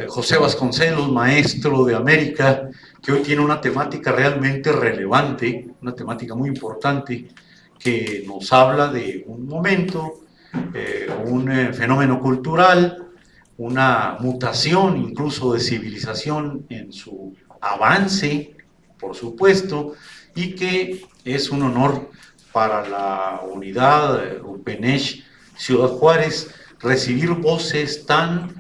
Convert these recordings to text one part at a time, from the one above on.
José Vasconcelos, maestro de América, que hoy tiene una temática realmente relevante, una temática muy importante, que nos habla de un momento, un fenómeno cultural, una mutación incluso de civilización en su avance, por supuesto, y que es un honor para la unidad UPENESH Ciudad Juárez recibir voces tan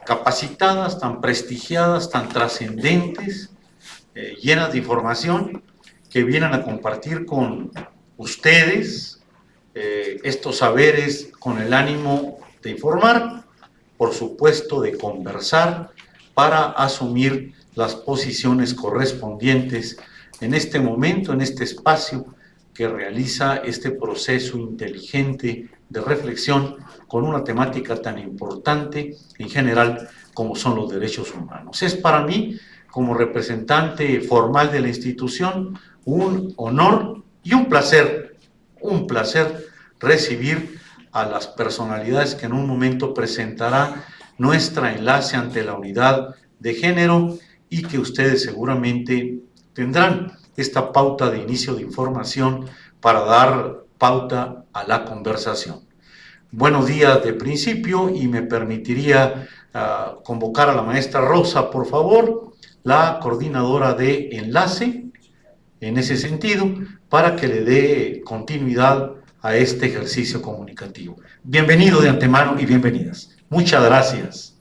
capacitadas, tan prestigiadas, tan trascendentes, llenas de información, que vienen a compartir con ustedes estos saberes con el ánimo de informar, por supuesto de conversar, para asumir las posiciones correspondientes en este momento, en este espacio que realiza este proceso inteligente de reflexión con una temática tan importante en general como son los derechos humanos. Es para mí, como representante formal de la institución, un honor y un placer recibir a las personalidades que en un momento presentará nuestra enlace ante la unidad de género y que ustedes seguramente tendrán esta pauta de inicio de información para dar pauta a la conversación. Buenos días de principio y me permitiría convocar a la maestra Rosa, por favor, la coordinadora de enlace, en ese sentido, para que le dé continuidad a este ejercicio comunicativo. Bienvenido de antemano y bienvenidas. Muchas gracias.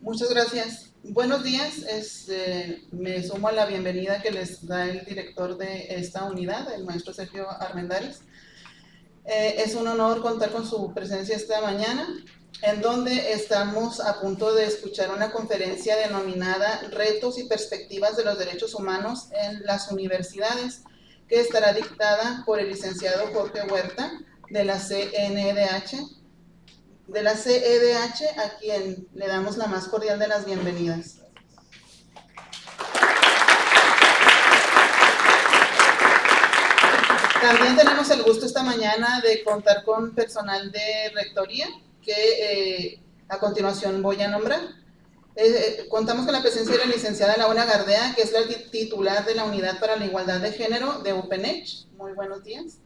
Muchas gracias. Buenos días. Me sumo a la bienvenida que les da el director de esta unidad, el maestro Sergio Armendáriz. Es un honor contar con su presencia esta mañana, en donde estamos a punto de escuchar una conferencia denominada Retos y Perspectivas de los Derechos Humanos en las Universidades, que estará dictada por el licenciado Jorge Huerta de la CNDH, a quien le damos la más cordial de las bienvenidas. También tenemos el gusto esta mañana de contar con personal de rectoría, que a continuación voy a nombrar. Contamos con la presencia de la licenciada Laura Gardea, que es la titular de la Unidad para la Igualdad de Género de UPENESH. Muy buenos días.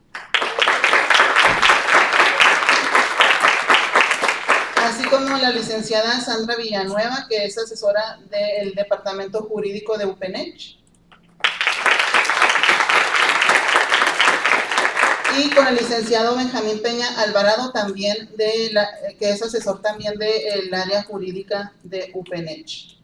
Así como la licenciada Sandra Villanueva, que es asesora del Departamento Jurídico de UPENESH. Y con el licenciado Benjamín Peña Alvarado, también que es asesor también del área jurídica de UPENESH.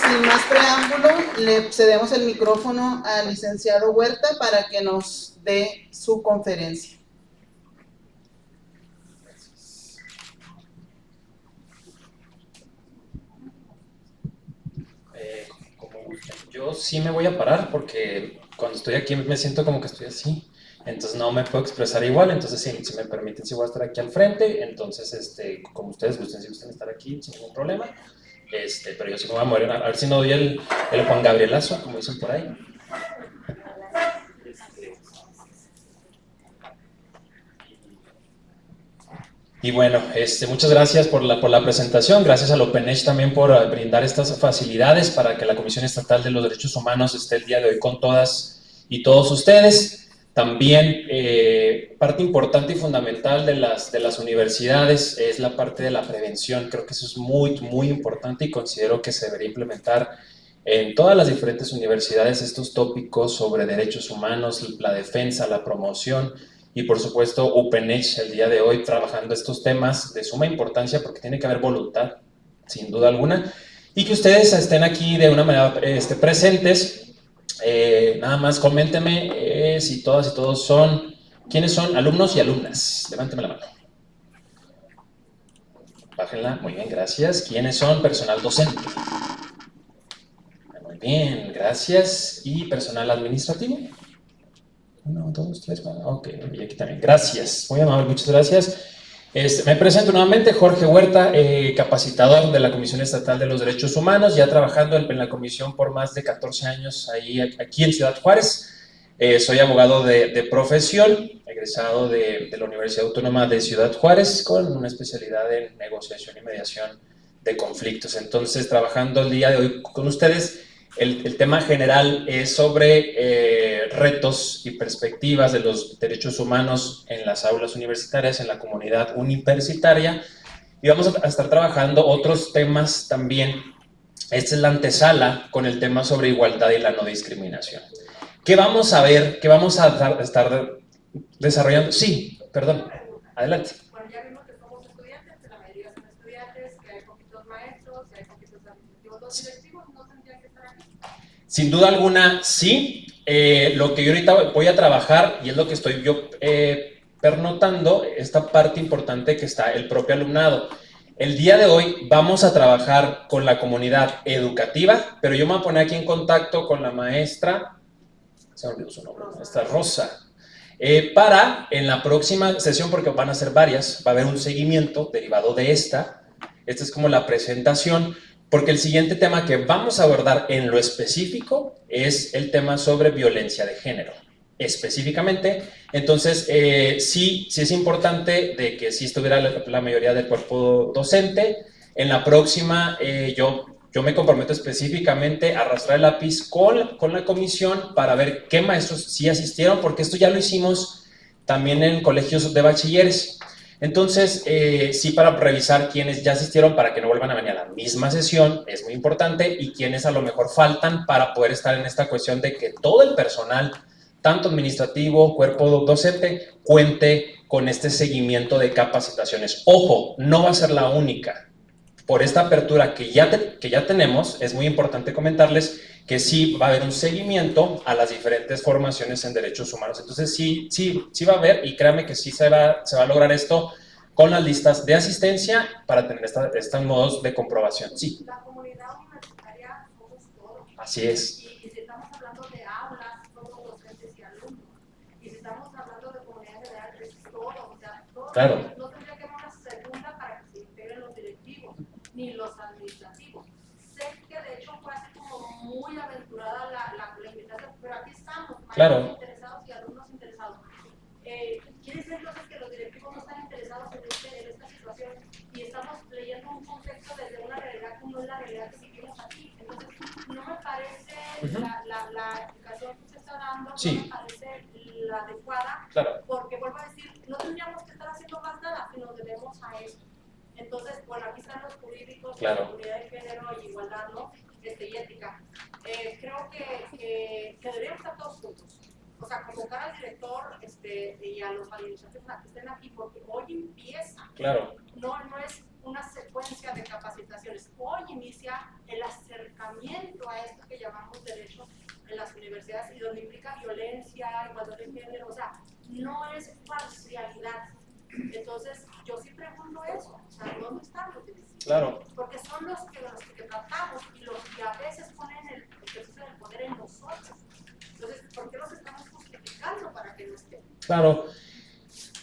Sin más preámbulo, le cedemos el micrófono al licenciado Huerta para que nos dé su conferencia. Yo sí me voy a parar porque cuando estoy aquí me siento como que estoy así, entonces no me puedo expresar igual, entonces si me permiten sí voy a estar aquí al frente, entonces como ustedes gusten, si gustan estar aquí sin ningún problema, pero yo sí me voy a mover, a ver si no doy el Juan Gabrielazo, como dicen por ahí. Y bueno, muchas gracias por la presentación, gracias al UPENESH también por brindar estas facilidades para que la Comisión Estatal de los Derechos Humanos esté el día de hoy con todas y todos ustedes. También parte importante y fundamental de las universidades es la parte de la prevención. Creo que eso es muy, muy importante y considero que se debería implementar en todas las diferentes universidades estos tópicos sobre derechos humanos, la defensa, la promoción. Y por supuesto UPENESH el día de hoy trabajando estos temas de suma importancia porque tiene que haber voluntad, sin duda alguna, y que ustedes estén aquí de una manera presentes. Nada más coméntenme si todas y todos son, ¿quiénes son alumnos y alumnas? Levánteme la mano. Bájenla, muy bien, gracias. ¿Quiénes son personal docente? Muy bien, gracias. ¿Y personal administrativo? 1, 2, 3, 4, ok, y aquí también, gracias, muy amable, muchas gracias. Me presento nuevamente, Jorge Huerta, capacitador de la Comisión Estatal de los Derechos Humanos, ya trabajando en la comisión por más de 14 años aquí en Ciudad Juárez. Soy abogado de profesión, egresado de la Universidad Autónoma de Ciudad Juárez, con una especialidad en negociación y mediación de conflictos. Entonces, trabajando el día de hoy con ustedes, el tema general es sobre retos y perspectivas de los derechos humanos en las aulas universitarias, en la comunidad universitaria, y vamos a estar trabajando otros temas también. Esta es la antesala con el tema sobre igualdad y la no discriminación. ¿Qué vamos a ver? ¿Qué vamos a estar desarrollando? Sí, perdón, adelante. Bueno, ya vimos que somos estudiantes, que la mayoría son estudiantes, que hay poquitos maestros, que hay poquitos administrativos. ¿Los directivos no tendrían que estar aquí? Sin duda alguna, sí. Lo que yo ahorita voy a trabajar, y es lo que estoy yo pernotando, esta parte importante que está el propio alumnado. El día de hoy vamos a trabajar con la comunidad educativa, pero yo me voy a poner aquí en contacto con la maestra, se me olvidó su nombre, maestra Rosa, para en la próxima sesión, porque van a ser varias, va a haber un seguimiento derivado de esta. Esta es como la presentación, porque el siguiente tema que vamos a abordar en lo específico es el tema sobre violencia de género, específicamente. Entonces, sí es importante de que sí estuviera la mayoría del cuerpo docente. En la próxima, yo me comprometo específicamente a arrastrar el lápiz con la comisión para ver qué maestros sí asistieron, porque esto ya lo hicimos también en colegios de bachilleres. Entonces, sí, para revisar quiénes ya asistieron para que no vuelvan a venir a la misma sesión, es muy importante, y quiénes a lo mejor faltan para poder estar en esta cuestión de que todo el personal, tanto administrativo, cuerpo docente, cuente con este seguimiento de capacitaciones. Ojo, no va a ser la única. Por esta apertura que ya tenemos, es muy importante comentarles que sí va a haber un seguimiento a las diferentes formaciones en derechos humanos. Entonces sí va a haber, y créanme que sí se va a lograr esto con las listas de asistencia para tener estos modos de comprobación. Sí. La comunidad universitaria somos todos. Así es. Y si estamos hablando de aulas, somos docentes y alumnos. Y si estamos hablando de comunidad general, es todo. O sea, todo. Claro. No tendría que haber una segunda para que se integren los directivos ni los administrativos. Sé que de hecho fue así como muy aventurada la invitación, pero aquí estamos, maestros claro. interesados y alumnos interesados. Quiere decir entonces que los directivos no están interesados en esta situación, y estamos leyendo un contexto desde una realidad que no es la realidad que vivimos aquí. Entonces, no me parece la explicación que se está dando, sí. no me parece la adecuada, claro. porque vuelvo a decir, no tendríamos que estar haciendo más nada si nos debemos a esto. Entonces, bueno, aquí están los jurídicos, claro. la comunidad de género y igualdad, ¿no? Y ética. Creo que deberíamos estar todos juntos. O sea, convocar al director y a los administrativos a que estén aquí, porque hoy empieza. Claro. No es una secuencia de capacitaciones. Hoy inicia el acercamiento a esto que llamamos derechos en las universidades, y donde implica violencia, igualdad de género. O sea, no es parcialidad. Entonces, yo sí pregunto eso, o sea, ¿dónde están los directivos? Claro. Porque son los que tratamos, y los que a veces ponen el ejercicio del poder en nosotros. Entonces, ¿por qué los estamos justificando para que no estén? Claro.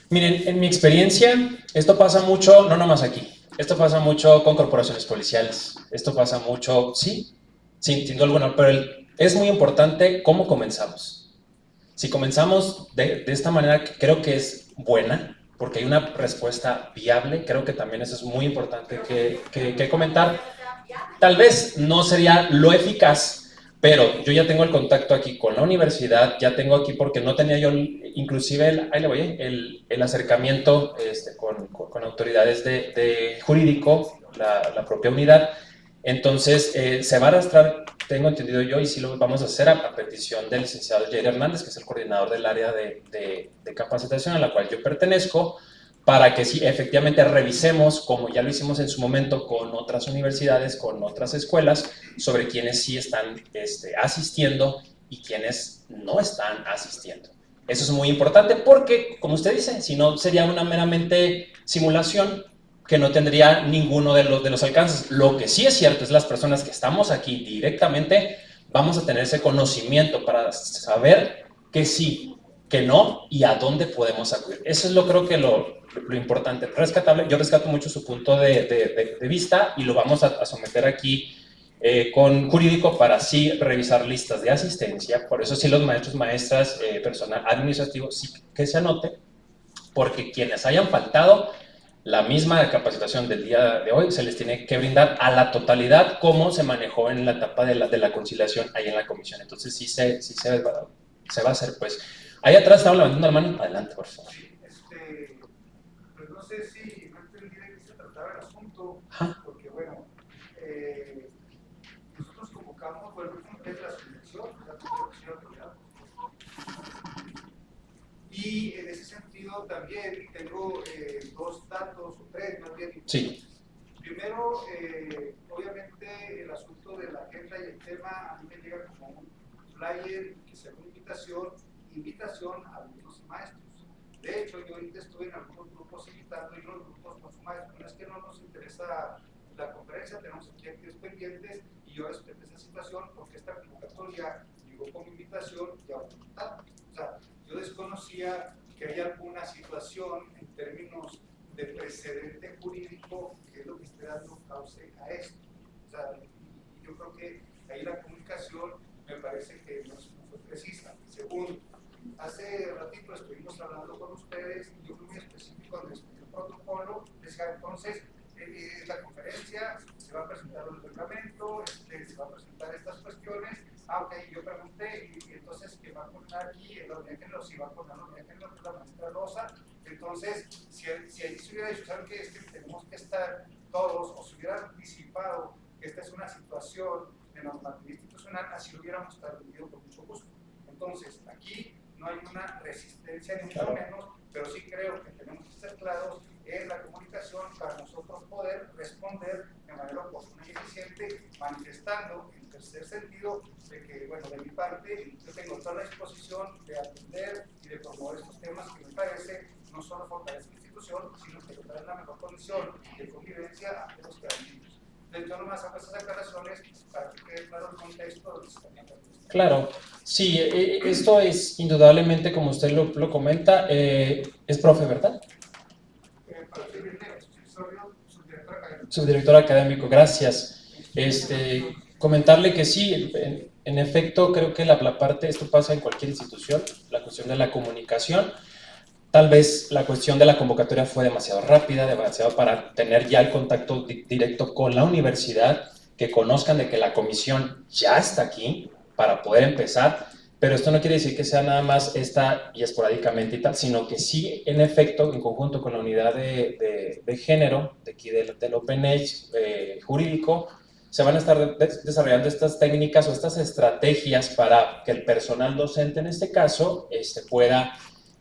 Miren, en mi experiencia, esto pasa mucho, no nomás aquí, esto pasa mucho con corporaciones policiales, esto pasa mucho, sí, sin duda alguna, pero es muy importante cómo comenzamos. Si comenzamos de esta manera, que creo que es buena, porque hay una respuesta viable, creo que también eso es muy importante que comentar. Tal vez no sería lo eficaz, pero yo ya tengo el contacto aquí con la universidad, ya tengo aquí, porque no tenía yo inclusive el acercamiento con autoridades de jurídico, la propia unidad. Entonces se va a arrastrar, tengo entendido yo, y sí lo vamos a hacer a petición del licenciado Jair Hernández, que es el coordinador del área de capacitación a la cual yo pertenezco, para que sí, efectivamente revisemos, como ya lo hicimos en su momento con otras universidades, con otras escuelas, sobre quienes sí están asistiendo y quienes no están asistiendo. Eso es muy importante porque, como usted dice, si no sería una meramente simulación que no tendría ninguno de los alcances. Lo que sí es cierto es las personas que estamos aquí directamente vamos a tener ese conocimiento para saber que sí, que no y a dónde podemos acudir. Eso es creo que lo importante, rescatable. Yo rescato mucho su punto de vista y lo vamos a someter aquí con jurídico para así revisar listas de asistencia. Por eso sí los maestros, maestras, personal administrativo, sí que se anote, porque quienes hayan faltado la misma capacitación del día de hoy se les tiene que brindar a la totalidad como se manejó en la etapa de la conciliación ahí en la comisión. Entonces sí se va a hacer, pues. Ahí atrás estaba levantando la mano. Adelante, por favor. Sí, pues no sé si no entendí de qué se trataba el asunto, porque bueno, nosotros convocamos, bueno, es la selección, y en ese sentido también tengo dos datos, o tres más bien. Sí. Primero, obviamente el asunto de la agenda y el tema a mí me llega como un flyer que sea una invitación a alumnos y maestros. De hecho, yo ahorita estuve en algunos grupos invitando y unos grupos con su maestro. No es que no nos interesa la conferencia, tenemos aquí actividades pendientes y yo respeto esa situación porque esta convocatoria llegó como invitación y a voluntad. O sea, yo desconocía que hay alguna situación en términos de precedente jurídico que es lo que esté dando cauce a esto. O sea, yo creo que ahí la comunicación me parece que no fue precisa. Segundo, hace ratito estuvimos hablando con ustedes y yo fui muy específico en el protocolo. Decía, entonces, la conferencia se va a presentar un reglamento, se va a presentar estas cuestiones. Ok, yo pregunté, y entonces, ¿qué va a poner aquí? En la unidad de género, si va a poner la unidad de género, la maestra Rosa. Entonces, si ahí se hubiera dicho, ¿saben qué? Es que tenemos que estar todos, o se hubiera anticipado que esta es una situación de normativa institucional, así lo hubiéramos traducido con mucho gusto. Entonces, aquí no hay una resistencia ni mucho menos, pero sí creo que tenemos que ser claros en la comunicación para nosotros poder responder de manera oportuna y eficiente, manifestando en tercer sentido de que, bueno, de mi parte, yo tengo toda la disposición de atender y de promover estos temas que me parece no solo fortalece la institución, sino que trae una mejor condición de convivencia ante los ciudadanos. Entonces, yo nomás hago esas aclaraciones para que quede claro el contexto donde se está viendo. Claro, sí, esto es indudablemente, como usted lo comenta, es profe, ¿verdad? Subdirector académico, gracias. Comentarle que sí, en efecto, creo que la parte, esto pasa en cualquier institución, la cuestión de la comunicación. Tal vez la cuestión de la convocatoria fue demasiado rápida, demasiado para tener ya el contacto directo con la universidad, que conozcan de que la comisión ya está aquí para poder empezar, pero esto no quiere decir que sea nada más esta y esporádicamente y tal, sino que sí, en efecto, en conjunto con la unidad de género, de aquí del Open Age jurídico, se van a estar desarrollando estas técnicas o estas estrategias para que el personal docente, en este caso, pueda,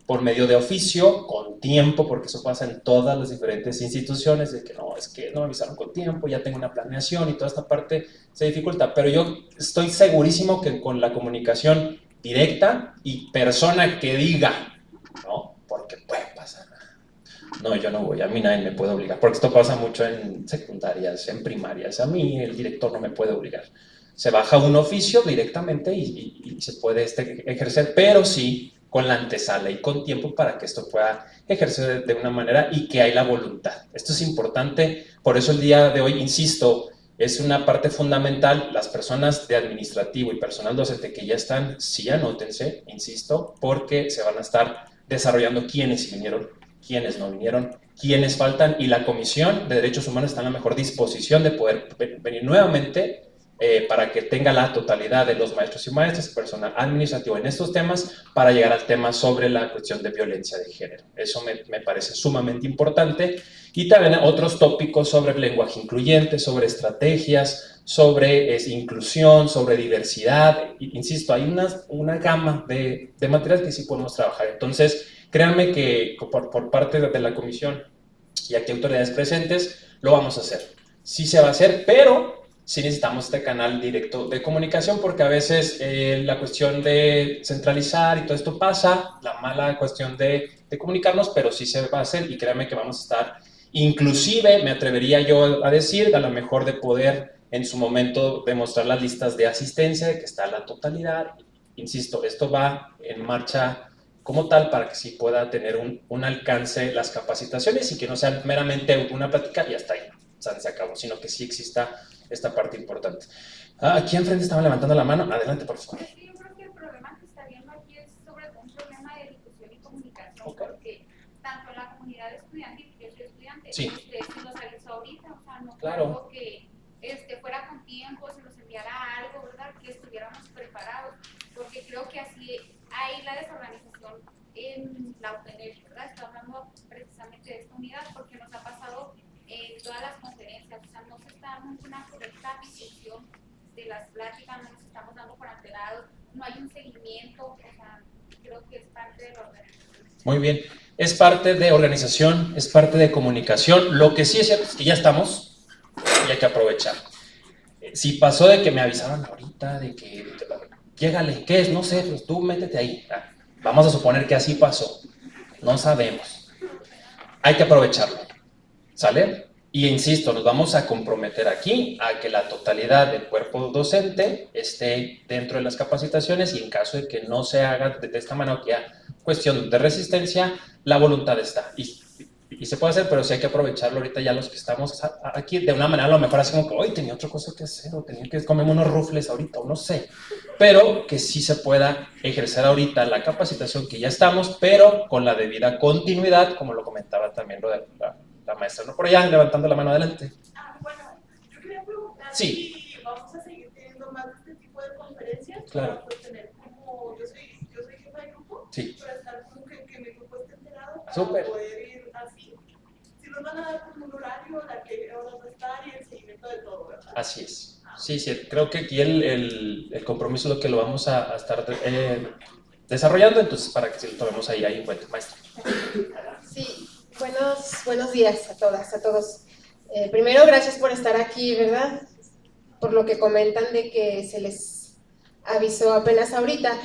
por medio de oficio, con tiempo, porque eso pasa en todas las diferentes instituciones, de que no, es que no me avisaron con tiempo, ya tengo una planeación y toda esta parte se dificulta, pero yo estoy segurísimo que con la comunicación directa y persona que diga, ¿no? Porque puede pasar. No, yo no voy, a mí nadie me puede obligar, porque esto pasa mucho en secundarias, en primarias, a mí el director no me puede obligar. Se baja un oficio directamente y se puede ejercer, pero sí con la antesala y con tiempo para que esto pueda ejercer de una manera y que hay la voluntad. Esto es importante, por eso el día de hoy, insisto, es una parte fundamental. Las personas de administrativo y personal docente que ya están, sí anótense, insisto, porque se van a estar desarrollando quiénes vinieron, quiénes no vinieron, quiénes faltan, y la Comisión de Derechos Humanos está en la mejor disposición de poder venir nuevamente para que tenga la totalidad de los maestros y maestras, personal administrativo en estos temas, para llegar al tema sobre la cuestión de violencia de género. Eso me parece sumamente importante. Y también otros tópicos sobre lenguaje incluyente, sobre estrategias, sobre inclusión, sobre diversidad. Insisto, hay una gama de materias que sí podemos trabajar. Entonces, créanme que por parte de la comisión y aquí autoridades presentes, lo vamos a hacer. Sí se va a hacer, pero sí necesitamos este canal directo de comunicación, porque a veces la cuestión de centralizar y todo esto pasa, la mala cuestión de comunicarnos, pero sí se va a hacer, y créanme que vamos a estar, inclusive me atrevería yo a decir, a lo mejor de poder en su momento demostrar las listas de asistencia, de que está la totalidad. Insisto, esto va en marcha como tal para que sí pueda tener un alcance las capacitaciones y que no sean meramente una plática y hasta ahí, o sea, se acabó, sino que sí exista esta parte importante. Aquí enfrente estaban levantando la mano, adelante por favor. Sí, yo creo que el problema que está viendo aquí es sobre todo un problema de difusión y comunicación, Okay. Porque tanto en la comunidad estudiantil, que yo soy estudiante, Sí. se nos avisó ahorita, o sea, no Claro. creo que fuera con tiempo, se nos enviara algo, ¿verdad? Que estuviéramos preparados, porque creo que así hay la desorganización en la UPNED, ¿verdad? Está hablando precisamente de esta unidad porque nos ha pasado en todas las conferencias, o sea, no se está dando una correcta difusión de las pláticas, no nos estamos dando por enterados, no hay un seguimiento, o sea, creo que es parte de la organización. Muy bien, es parte de organización, es parte de comunicación. Lo que sí es cierto es que ya estamos y hay que aprovechar. Si pasó de que me avisaron ahorita, de que llégale, ¿qué es? No sé, pues tú métete ahí. Vamos a suponer que así pasó, no sabemos. Hay que aprovecharlo, ¿sale? Y insisto, nos vamos a comprometer aquí a que la totalidad del cuerpo docente esté dentro de las capacitaciones y en caso de que no se haga de esta manera, que ya cuestión de resistencia, la voluntad está. Y se puede hacer, pero sí hay que aprovecharlo ahorita ya los que estamos aquí de una manera a lo mejor así como que hoy tenía otra cosa que hacer o tenía que comerme unos rufles ahorita o no sé, pero que sí se pueda ejercer ahorita la capacitación que ya estamos, pero con la debida continuidad, como lo comentaba también lo de la maestra, ¿no? Por allá levantando la mano adelante. Bueno, yo quería preguntar Sí. si vamos a seguir teniendo más de este tipo de conferencias Claro. para pues, tener como, yo soy jefa de grupo, Sí. para estar como que mi grupo esté enterado, para Súper. poder ir así. Si nos van a dar como un horario, a qué hora va a estar y el seguimiento de todo, ¿verdad? Así es. Sí, sí, creo que aquí el compromiso es lo que lo vamos a estar desarrollando, entonces para que lo tomemos ahí en cuenta, maestra. Sí, buenos días a todas, a todos. Primero, gracias por estar aquí, ¿verdad? Por lo que comentan de que se les avisó apenas ahorita.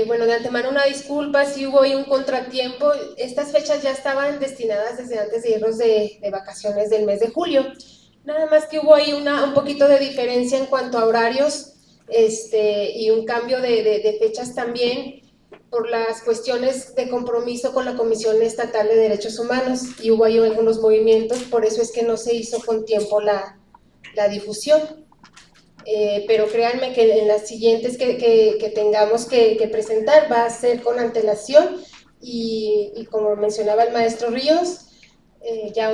Bueno, de antemano una disculpa, si hubo ahí un contratiempo. Estas fechas ya estaban destinadas desde antes de irnos de vacaciones del mes de julio. Nada más que hubo ahí un poquito de diferencia en cuanto a horarios y un cambio de fechas también por las cuestiones de compromiso con la Comisión Estatal de Derechos Humanos y hubo ahí algunos movimientos, por eso es que no se hizo con tiempo la difusión. Pero créanme que en las siguientes que tengamos que presentar va a ser con antelación y como mencionaba el maestro Ríos, ya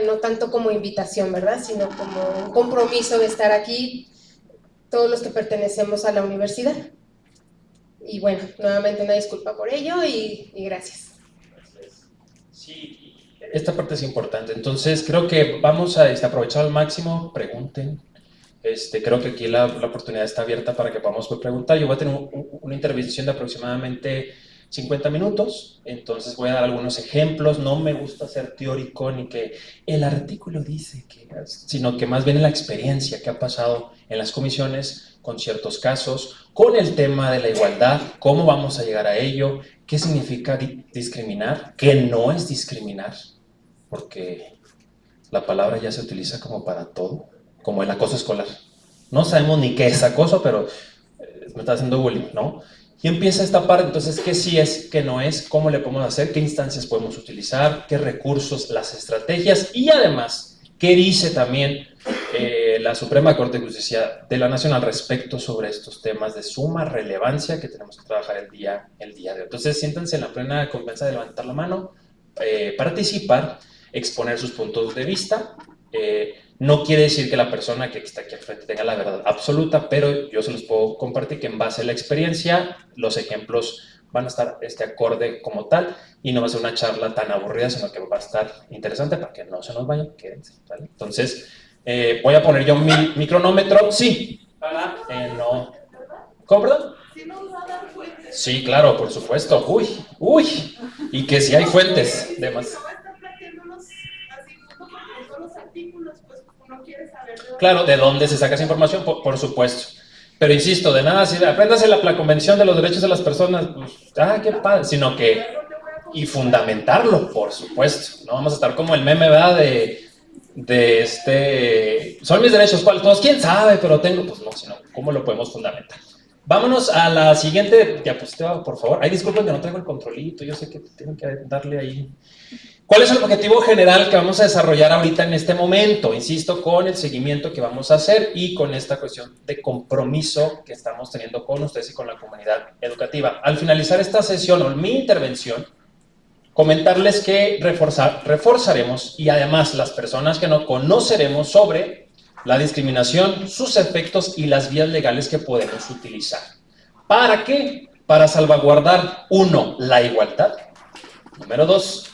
no tanto como invitación, ¿verdad? Sino como un compromiso de estar aquí todos los que pertenecemos a la universidad. Y bueno, nuevamente una disculpa por ello y gracias. Sí, esta parte es importante, entonces creo que vamos a aprovechar al máximo, pregunten. Creo que aquí la oportunidad está abierta para que podamos preguntar. Yo voy a tener una intervención de aproximadamente 50 minutos, entonces voy a dar algunos ejemplos. No me gusta ser teórico ni que el artículo dice que, sino que más bien la experiencia que ha pasado en las comisiones con ciertos casos, con el tema de la igualdad, cómo vamos a llegar a ello, qué significa discriminar, qué no es discriminar, porque la palabra ya se utiliza como para todo, como el acoso escolar. No sabemos ni qué es acoso, pero me está haciendo bullying, ¿no? Y empieza esta parte, entonces, ¿qué sí es, qué no es? ¿Cómo le podemos hacer? ¿Qué instancias podemos utilizar? ¿Qué recursos? Las estrategias. Y además, ¿qué dice también la Suprema Corte de Justicia de la Nación al respecto sobre estos temas de suma relevancia que tenemos que trabajar el día de hoy? Entonces, siéntanse en la plena confianza de levantar la mano, participar, exponer sus puntos de vista. No quiere decir que la persona que está aquí al frente tenga la verdad absoluta, pero yo se los puedo compartir que en base a la experiencia, los ejemplos van a estar acorde como tal y no va a ser una charla tan aburrida, sino que va a estar interesante para que no se nos vayan, quédense, ¿vale? Entonces, voy a poner yo mi cronómetro, sí, para no... ¿Cómo, perdón? ¿Sí nos va a dar fuentes? Sí, claro, por supuesto. Uy, y que si hay fuentes, demás. No va a estar planteándonos así justo porque son los artículos, pues uno quiere saber de dónde. Claro, ¿de dónde se saca esa información? Por supuesto. Pero insisto, de nada, si apréndase la Convención de los Derechos de las Personas, pues, qué padre, sino que, y fundamentarlo, por supuesto. No vamos a estar como el meme, ¿verdad? Son mis derechos, ¿cuáles? Pues, quién sabe, pero tengo, pues no, sino, ¿cómo lo podemos fundamentar? Vámonos a la siguiente diapositiva, por favor. Ay, disculpen que no traigo el controlito, yo sé que tienen que darle ahí. ¿Cuál es el objetivo general que vamos a desarrollar ahorita en este momento? Insisto, con el seguimiento que vamos a hacer y con esta cuestión de compromiso que estamos teniendo con ustedes y con la comunidad educativa. Al finalizar esta sesión o mi intervención, comentarles que reforzaremos y además las personas que no conoceremos sobre la discriminación, sus efectos y las vías legales que podemos utilizar. ¿Para qué? Para salvaguardar, 1, la igualdad. Número 2,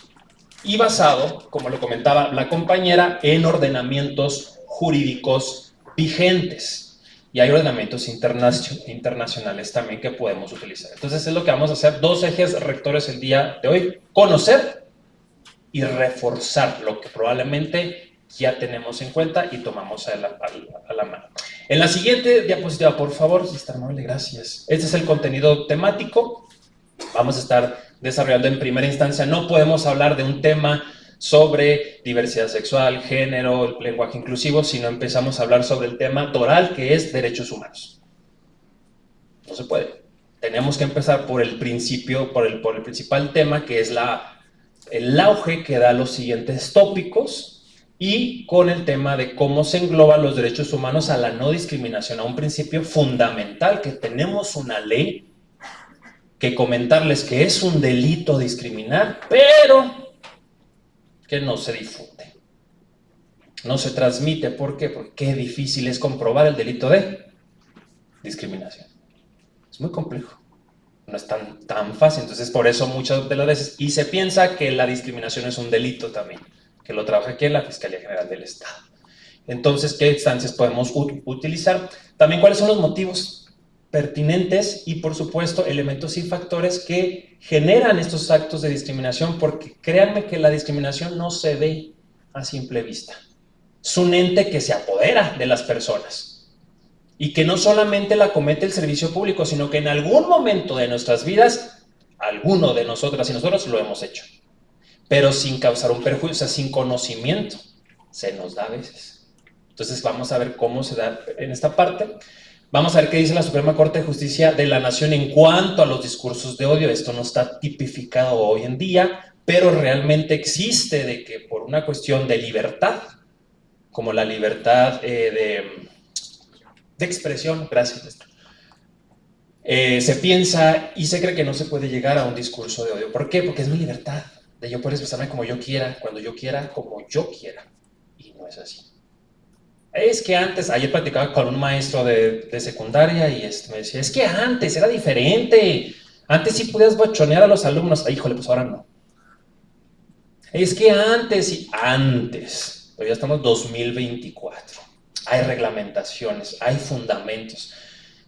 y basado, como lo comentaba la compañera, en ordenamientos jurídicos vigentes. Y hay ordenamientos internacionales también que podemos utilizar. Entonces es lo que vamos a hacer, 2 ejes rectores el día de hoy: conocer y reforzar lo que probablemente ya tenemos en cuenta y tomamos a la mano. En la siguiente diapositiva, por favor, si está amable, gracias. Este es el contenido temático. Vamos a estar desarrollando en primera instancia. No podemos hablar de un tema sobre diversidad sexual, género, lenguaje inclusivo, sino empezamos a hablar sobre el tema toral, que es derechos humanos. No se puede. Tenemos que empezar por el principio, por el principal tema, que es el auge que da los siguientes tópicos, y con el tema de cómo se engloban los derechos humanos a la no discriminación, a un principio fundamental, que tenemos una ley que comentarles que es un delito discriminar, pero que no se difunde, no se transmite. ¿Por qué? Porque qué difícil es comprobar el delito de discriminación. Es muy complejo, no es tan fácil. Entonces, por eso muchas de las veces, y se piensa que la discriminación es un delito también, que lo trabaja aquí en la Fiscalía General del Estado. Entonces, ¿qué instancias podemos utilizar? También, ¿cuáles son los motivos pertinentes y, por supuesto, elementos y factores que generan estos actos de discriminación? Porque créanme que la discriminación no se ve a simple vista. Es un ente que se apodera de las personas y que no solamente la comete el servicio público, sino que en algún momento de nuestras vidas, alguno de nosotras y nosotros lo hemos hecho, pero sin causar un perjuicio, o sea, sin conocimiento. Se nos da a veces. Entonces vamos a ver cómo se da en esta parte. Vamos a ver qué dice la Suprema Corte de Justicia de la Nación en cuanto a los discursos de odio. Esto no está tipificado hoy en día, pero realmente existe, de que por una cuestión de libertad, como la libertad de expresión, gracias, se piensa y se cree que no se puede llegar a un discurso de odio. ¿Por qué? Porque es mi libertad, de yo poder expresarme como yo quiera, cuando yo quiera, como yo quiera. Y no es así. Es que antes, ayer platicaba con un maestro de secundaria y me decía, es que antes era diferente, antes sí podías bochonear a los alumnos. Ay, híjole, pues ahora no. Es que antes, pero ya estamos en 2024, hay reglamentaciones, hay fundamentos.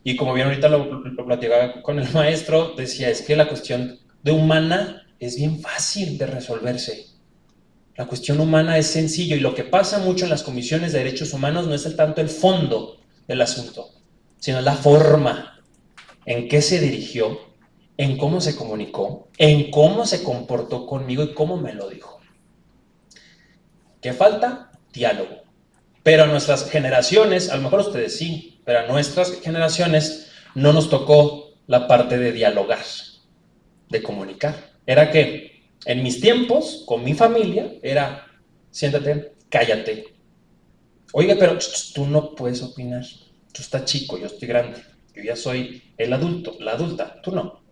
Y como bien ahorita lo platicaba con el maestro, decía, es que la cuestión de humana es bien fácil de resolverse. La cuestión humana es sencillo, y lo que pasa mucho en las comisiones de derechos humanos no es tanto el fondo del asunto, sino la forma en qué se dirigió, en cómo se comunicó, en cómo se comportó conmigo y cómo me lo dijo. ¿Qué falta? Diálogo. Pero a nuestras generaciones, a lo mejor ustedes sí, pero a nuestras generaciones no nos tocó la parte de dialogar, de comunicar. Era que en mis tiempos, con mi familia, era, siéntate, cállate. Oiga, pero tú no puedes opinar. Tú estás chico, yo estoy grande. Yo ya soy el adulto, la adulta, tú no.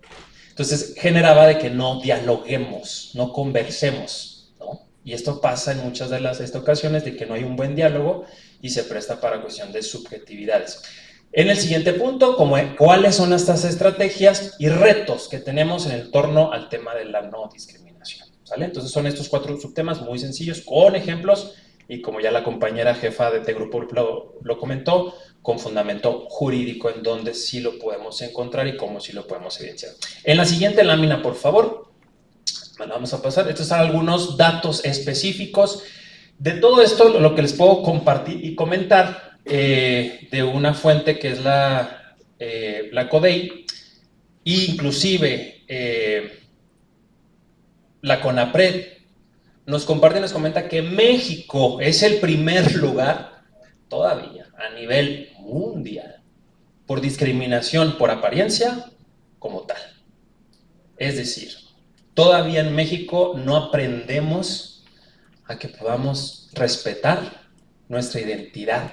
Entonces, generaba de que no dialoguemos, no conversemos, ¿no? Y esto pasa en muchas de las ocasiones, de que no hay un buen diálogo y se presta para cuestión de subjetividades. En el siguiente punto, ¿cuáles son estas estrategias y retos que tenemos en torno al tema de la no discriminación? ¿Sale? Entonces son estos 4 subtemas muy sencillos, con ejemplos, y como ya la compañera jefa de este grupo lo comentó, con fundamento jurídico en donde sí lo podemos encontrar y cómo sí lo podemos evidenciar. En la siguiente lámina, por favor, vamos a pasar. Estos son algunos datos específicos. De todo esto, lo que les puedo compartir y comentar de una fuente que es la CODEI, e inclusive la CONAPRED, nos comparte y nos comenta que México es el primer lugar todavía a nivel mundial por discriminación por apariencia como tal. Es decir, todavía en México no aprendemos a que podamos respetar nuestra identidad,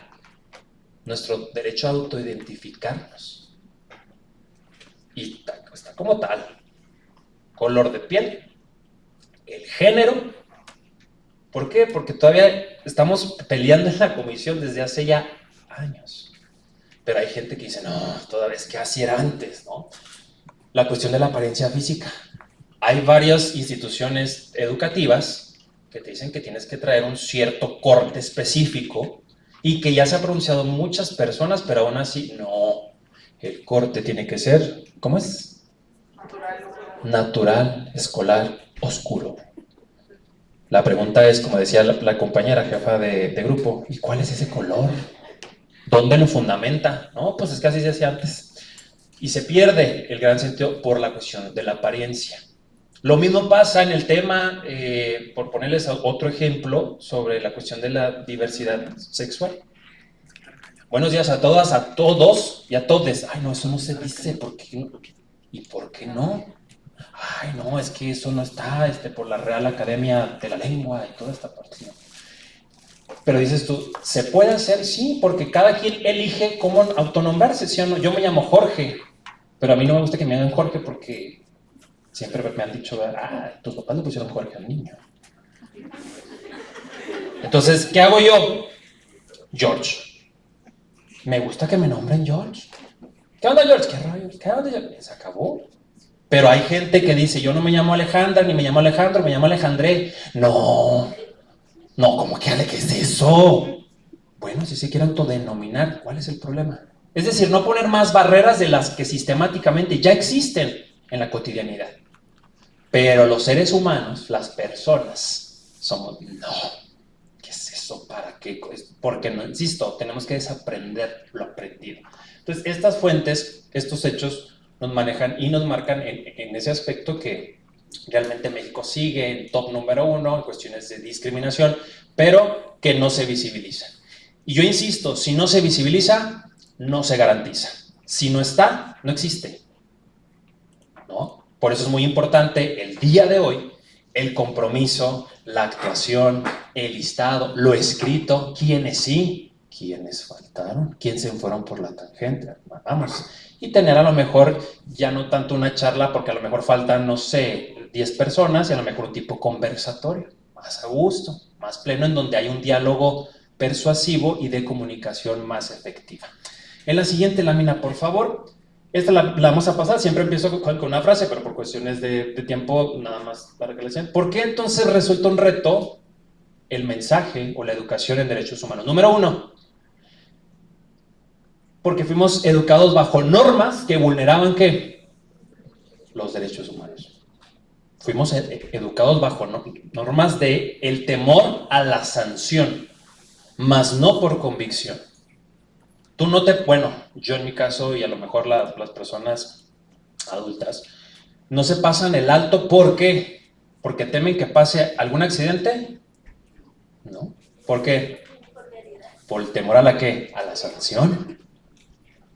nuestro derecho a autoidentificarnos. Y está como tal: color de piel, el género. ¿Por qué? Porque todavía estamos peleando en la comisión desde hace ya años. Pero hay gente que dice, no, todavía es que así era antes, ¿no? La cuestión de la apariencia física. Hay varias instituciones educativas que te dicen que tienes que traer un cierto corte específico y que ya se ha pronunciado muchas personas, pero aún así, no. El corte tiene que ser, ¿cómo es? Natural, escolar, oscuro. La pregunta es, como decía la compañera jefa de grupo, ¿y cuál es ese color? ¿Dónde lo fundamenta? No, pues es que así se hacía antes. Y se pierde el gran sentido por la cuestión de la apariencia. Lo mismo pasa en el tema, por ponerles otro ejemplo, sobre la cuestión de la diversidad sexual. Buenos días a todas, a todos y a todes. Ay, no, eso no se dice, ¿por qué? ¿Y por qué no? Ay, no, es que eso no está por la Real Academia de la Lengua y toda esta parte, ¿no? Pero dices tú, ¿se puede hacer? Sí, porque cada quien elige cómo autonombrarse, ¿sí o no? Yo me llamo Jorge, pero a mí no me gusta que me llamen Jorge porque siempre me han dicho, tus papás le pusieron Jorge al niño. Entonces, ¿qué hago yo? George. Me gusta que me nombren George. ¿Qué onda, George? ¿Qué rayos? ¿Qué onda, George? Se acabó. Pero hay gente que dice, yo no me llamo Alejandra, ni me llamo Alejandro, me llamo Alejandré. No, ¿cómo que Ale? ¿Qué es eso? Bueno, si se quiere autodenominar, ¿cuál es el problema? Es decir, no poner más barreras de las que sistemáticamente ya existen en la cotidianidad. Pero los seres humanos, las personas, somos, no, ¿qué es eso? ¿Para qué? Porque no, insisto, tenemos que desaprender lo aprendido. Entonces, estas fuentes, estos hechos, nos manejan y nos marcan en ese aspecto que realmente México sigue en top número 1 en cuestiones de discriminación, pero que no se visibilizan. Y yo insisto, si no se visibiliza, no se garantiza. Si no está, no existe, ¿no? Por eso es muy importante el día de hoy el compromiso, la actuación, el listado, lo escrito, quiénes sí, quiénes faltaron, quiénes se fueron por la tangente, vamos. Y tener a lo mejor ya no tanto una charla, porque a lo mejor faltan, no sé, 10 personas y a lo mejor un tipo conversatorio, más a gusto, más pleno, en donde hay un diálogo persuasivo y de comunicación más efectiva. En la siguiente lámina, por favor, esta la vamos a pasar, siempre empiezo con una frase, pero por cuestiones de tiempo, nada más para que les den. ¿Por qué entonces resulta un reto el mensaje o la educación en derechos humanos? Número 1, porque fuimos educados bajo normas que vulneraban, ¿qué? Los derechos humanos. Fuimos educados bajo normas de el temor a la sanción, mas no por convicción. Tú no te... Bueno, yo en mi caso, y a lo mejor las personas adultas, no se pasan el alto, ¿por qué? ¿Porque temen que pase algún accidente? No. ¿Por qué? Por el temor a la ¿qué? A la sanción.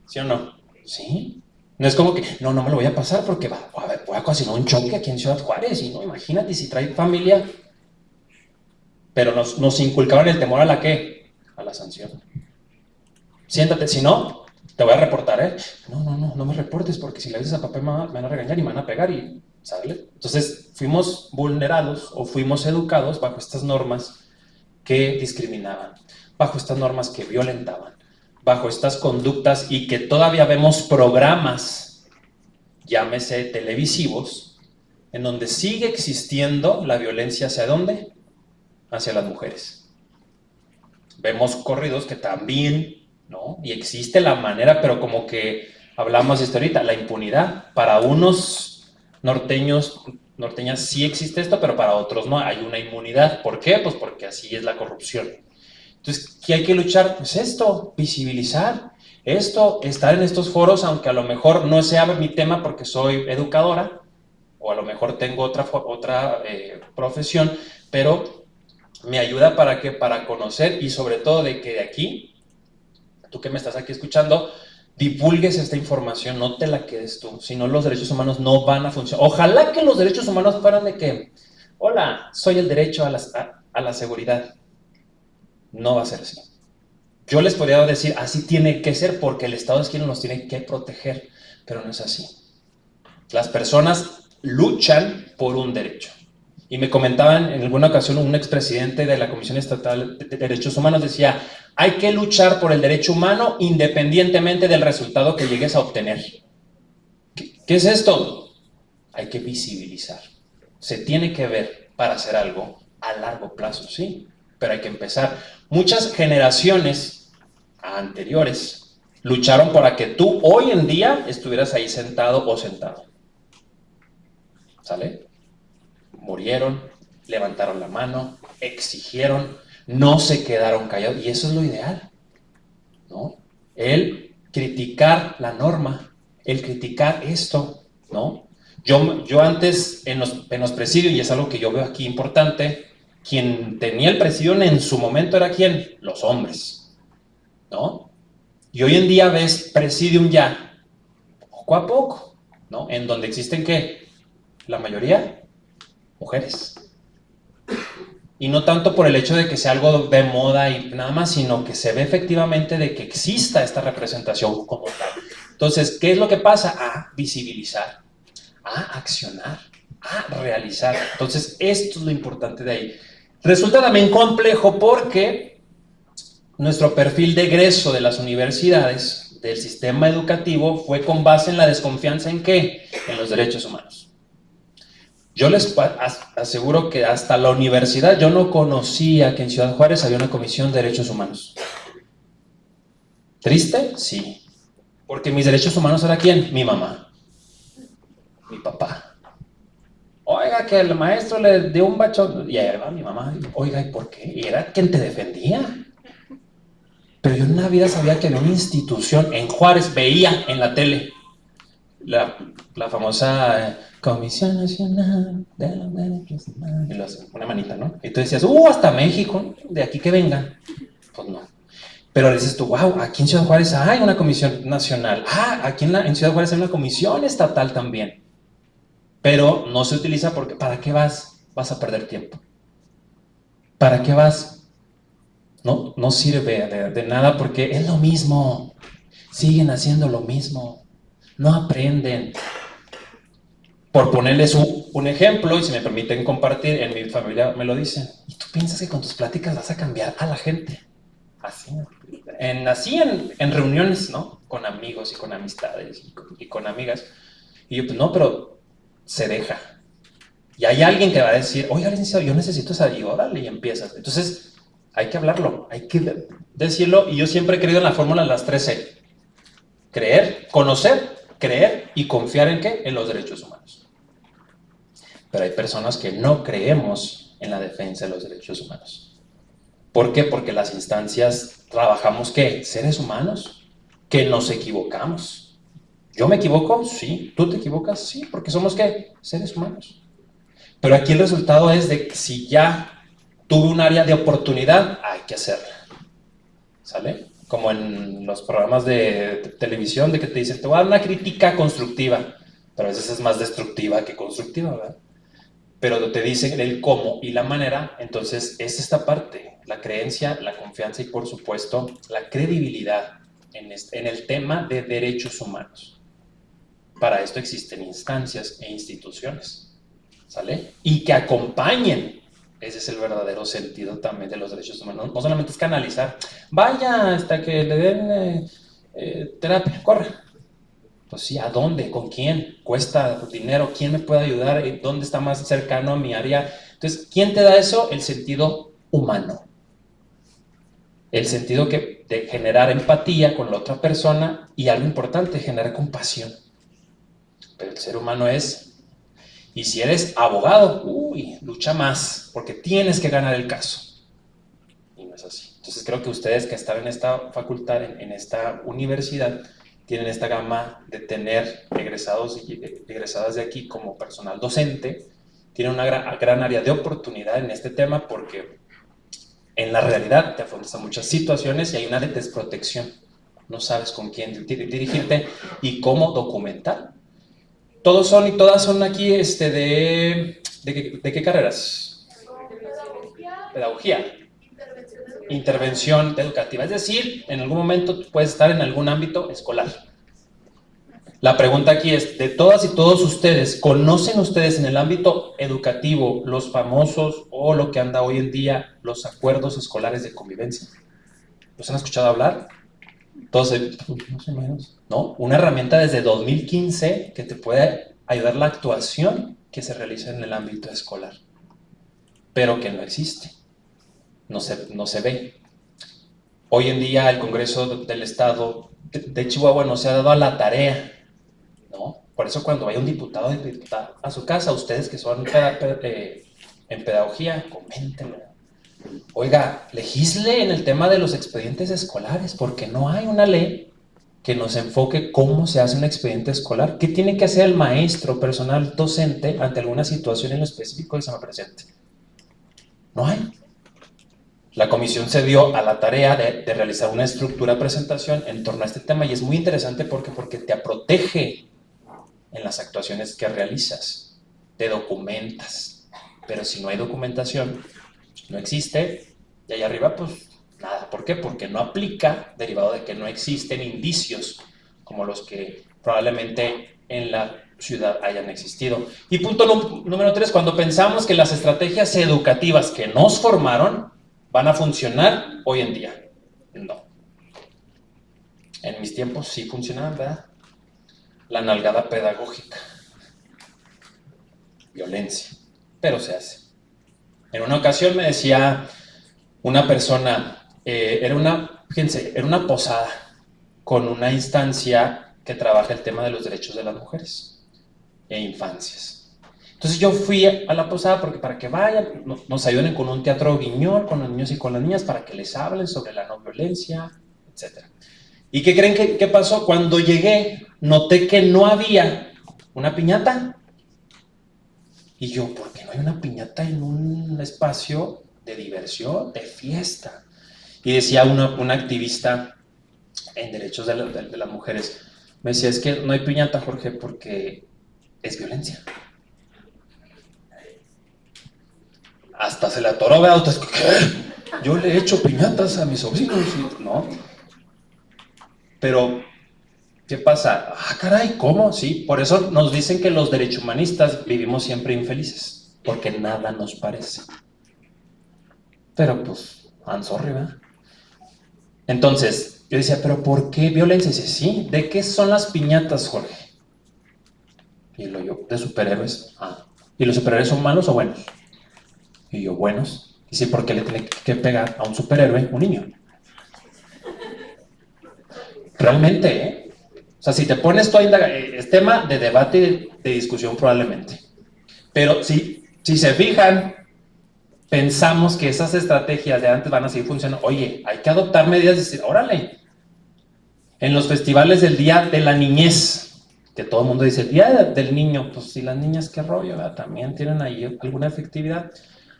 ¿Sí o no? Sí. No es como que, no me lo voy a pasar porque voy a ocasionar un choque aquí en Ciudad Juárez, y no, imagínate si trae familia. Pero nos inculcaban el temor a la ¿qué? A la sanción. Siéntate, si no, te voy a reportar, ¿eh? No me reportes, porque si le dices a papá me van a regañar y me van a pegar y ¿sale? Entonces fuimos vulnerados o fuimos educados bajo estas normas que discriminaban, bajo estas normas que violentaban, bajo estas conductas, y que todavía vemos programas, llámese televisivos, en donde sigue existiendo la violencia. ¿Hacia dónde? Hacia las mujeres. Vemos corridos que también, ¿no? Y existe la manera, pero como que hablamos de esto ahorita, la impunidad. Para unos norteñas sí existe esto, pero para otros no, hay una inmunidad. ¿Por qué? Pues porque así es la corrupción. Entonces, ¿qué hay que luchar? Pues esto, visibilizar esto, estar en estos foros, aunque a lo mejor no sea mi tema porque soy educadora, o a lo mejor tengo otra profesión, pero me ayuda para conocer, y sobre todo de que de aquí, tú que me estás aquí escuchando, divulgues esta información, no te la quedes tú, si no los derechos humanos no van a funcionar. Ojalá que los derechos humanos fueran de que, hola, soy el derecho a la seguridad. No va a ser así. Yo les podría decir, así tiene que ser porque el Estado es quien nos tiene que proteger, pero no es así. Las personas luchan por un derecho. Y me comentaban en alguna ocasión un expresidente de la Comisión Estatal de Derechos Humanos, decía, hay que luchar por el derecho humano independientemente del resultado que llegues a obtener. ¿Qué es esto? Hay que visibilizar. Se tiene que ver para hacer algo a largo plazo, sí, pero hay que empezar. Muchas generaciones anteriores lucharon para que tú hoy en día estuvieras ahí sentado o sentado. ¿Sale? Murieron, levantaron la mano, exigieron, no se quedaron callados, y eso es lo ideal, ¿no? El criticar la norma, el criticar esto, ¿no? Yo antes en los presidios, y es algo que yo veo aquí importante, quien tenía el presidio en su momento era ¿quién? Los hombres, ¿no? Y hoy en día ves presidium ya, poco a poco, ¿no? En donde existen ¿qué? La mayoría mujeres. Y no tanto por el hecho de que sea algo de moda y nada más, sino que se ve efectivamente de que exista esta representación como tal. Entonces, ¿qué es lo que pasa? A visibilizar, a accionar, a realizar. Entonces, esto es lo importante de ahí. Resulta también complejo porque nuestro perfil de egreso de las universidades, del sistema educativo, fue con base en la desconfianza ¿en qué? En los derechos humanos. Yo les aseguro que hasta la universidad yo no conocía que en Ciudad Juárez había una comisión de derechos humanos. ¿Triste? Sí. Porque mis derechos humanos era ¿quién? Mi mamá. Mi papá. Oiga, que el maestro le dio un bachón. Y ahí va mi mamá. Oiga, ¿y por qué? Y era quien te defendía. Pero yo en la vida sabía que había una institución en Juárez, veía en la tele la famosa Comisión Nacional de los Derechos Humanos, y una manita, ¿no? Y tú decías, hasta México, de aquí que venga. Pues no. Pero dices tú, wow, aquí en Ciudad Juárez hay una comisión nacional. Aquí en Ciudad Juárez hay una comisión estatal también. Pero no se utiliza porque, ¿para qué vas? Vas a perder tiempo. ¿Para qué vas? No sirve de nada porque es lo mismo. Siguen haciendo lo mismo. No aprenden. Por ponerles un ejemplo, y si me permiten compartir, en mi familia me lo dicen, ¿y tú piensas que con tus pláticas vas a cambiar a la gente? Así en reuniones, ¿no? Con amigos y con amistades y con amigas. Y yo, pues no, pero se deja. Y hay alguien que va a decir, oye, licenciado, yo necesito esa ayuda, órale, y empiezas. Entonces, hay que hablarlo, hay que decirlo, y yo siempre he creído en la fórmula de las 3C. Creer, conocer, creer y confiar ¿en qué? En los derechos humanos. Pero hay personas que no creemos en la defensa de los derechos humanos. ¿Por qué? Porque las instancias trabajamos ¿qué? Seres humanos, que nos equivocamos. ¿Yo me equivoco? Sí. ¿Tú te equivocas? Sí, porque somos ¿qué? Seres humanos. Pero aquí el resultado es de que si ya tuve un área de oportunidad, hay que hacerla. ¿Sale? Como en los programas de televisión, de que te dicen, te voy a dar una crítica constructiva, pero a veces es más destructiva que constructiva, ¿verdad? Pero te dicen el cómo y la manera, entonces es esta parte, la creencia, la confianza y por supuesto la credibilidad en el tema de derechos humanos. Para esto existen instancias e instituciones, ¿sale? Y que acompañen. Ese es el verdadero sentido también de los derechos humanos. No solamente es canalizar, vaya hasta que le den terapia, corre. Pues sí, ¿a dónde? ¿Con quién? ¿Cuesta dinero? ¿Quién me puede ayudar? ¿Dónde está más cercano a mi área? Entonces, ¿quién te da eso? El sentido humano. El sentido de generar empatía con la otra persona y algo importante, generar compasión. Pero el ser humano es... Y si eres abogado, lucha más, porque tienes que ganar el caso. Y no es así. Entonces creo que ustedes que están en esta facultad, en esta universidad, tienen esta gama de tener egresados y egresadas de aquí como personal docente, tienen una gran área de oportunidad en este tema porque en la realidad te afrontas a muchas situaciones y hay una desprotección. no sabes con quién dirigirte y cómo documentar. Todos son y todas son aquí ¿de qué carreras? Pedagogía. Intervención educativa, es decir, en algún momento puedes estar en algún ámbito escolar. La pregunta aquí es, de todas y todos ustedes, ¿conocen ustedes en el ámbito educativo los famosos o lo que anda hoy en día, los acuerdos escolares de convivencia? ¿Los han escuchado hablar? Entonces, más o menos, ¿no? Una herramienta desde 2015 que te puede ayudar la actuación que se realiza en el ámbito escolar, pero que no existe, no se ve. Hoy en día el Congreso del Estado de Chihuahua no se ha dado a la tarea, ¿no? Por eso cuando vaya un diputado o diputada a su casa, ustedes que son en pedagogía, coméntenlo. Oiga, legisle en el tema de los expedientes escolares, porque no hay una ley que nos enfoque cómo se hace un expediente escolar. ¿Qué tiene que hacer el maestro, personal docente, ante alguna situación en lo específico que se me presente? No hay. La comisión se dio a la tarea de realizar una estructura de presentación en torno a este tema y es muy interesante porque te protege en las actuaciones que realizas, te documentas, pero si no hay documentación, no existe, y ahí arriba pues nada. ¿Por qué? Porque no aplica, derivado de que no existen indicios como los que probablemente en la ciudad hayan existido. Y punto número 3, cuando pensamos que las estrategias educativas que nos formaron van a funcionar hoy en día, no. En mis tiempos sí funcionaban, ¿verdad? La nalgada pedagógica, violencia, pero se hace. En una ocasión me decía una persona, era una posada con una instancia que trabaja el tema de los derechos de las mujeres e infancias. Entonces yo fui a la posada porque para que vayan, nos ayuden con un teatro guiñol, con los niños y con las niñas, para que les hablen sobre la no violencia, etc. ¿Y qué creen que pasó? Cuando llegué, noté que no había una piñata. Y yo, ¿por qué no hay una piñata en un espacio de diversión, de fiesta? Y decía una activista en derechos de las mujeres, me decía, es que no hay piñata, Jorge, porque es violencia. Hasta se le atoró, ¿verdad? ¿Qué? Yo le he hecho piñatas a mis sobrinos, ¿no? Pero ¿qué pasa? Ah, caray, ¿cómo? Sí, por eso nos dicen que los derechohumanistas vivimos siempre infelices, porque nada nos parece. Pero pues, I'm sorry, ¿verdad? Entonces, yo decía, ¿pero por qué violencia? Y dice, sí, ¿de qué son las piñatas, Jorge? Y lo yo, de superhéroes. Ah, ¿y los superhéroes son malos o buenos? Y yo, buenos. Y sí, ¿por qué le tiene que pegar a un superhéroe un niño? Realmente, ¿eh? O sea, si te pones tú a indagar, es tema de debate y de discusión probablemente. Pero si se fijan, pensamos que esas estrategias de antes van a seguir funcionando. Oye, hay que adoptar medidas y decir, órale. En los festivales del Día de la Niñez, que todo el mundo dice, el Día del Niño, pues si las niñas, qué rollo, ¿verdad? También tienen ahí alguna efectividad.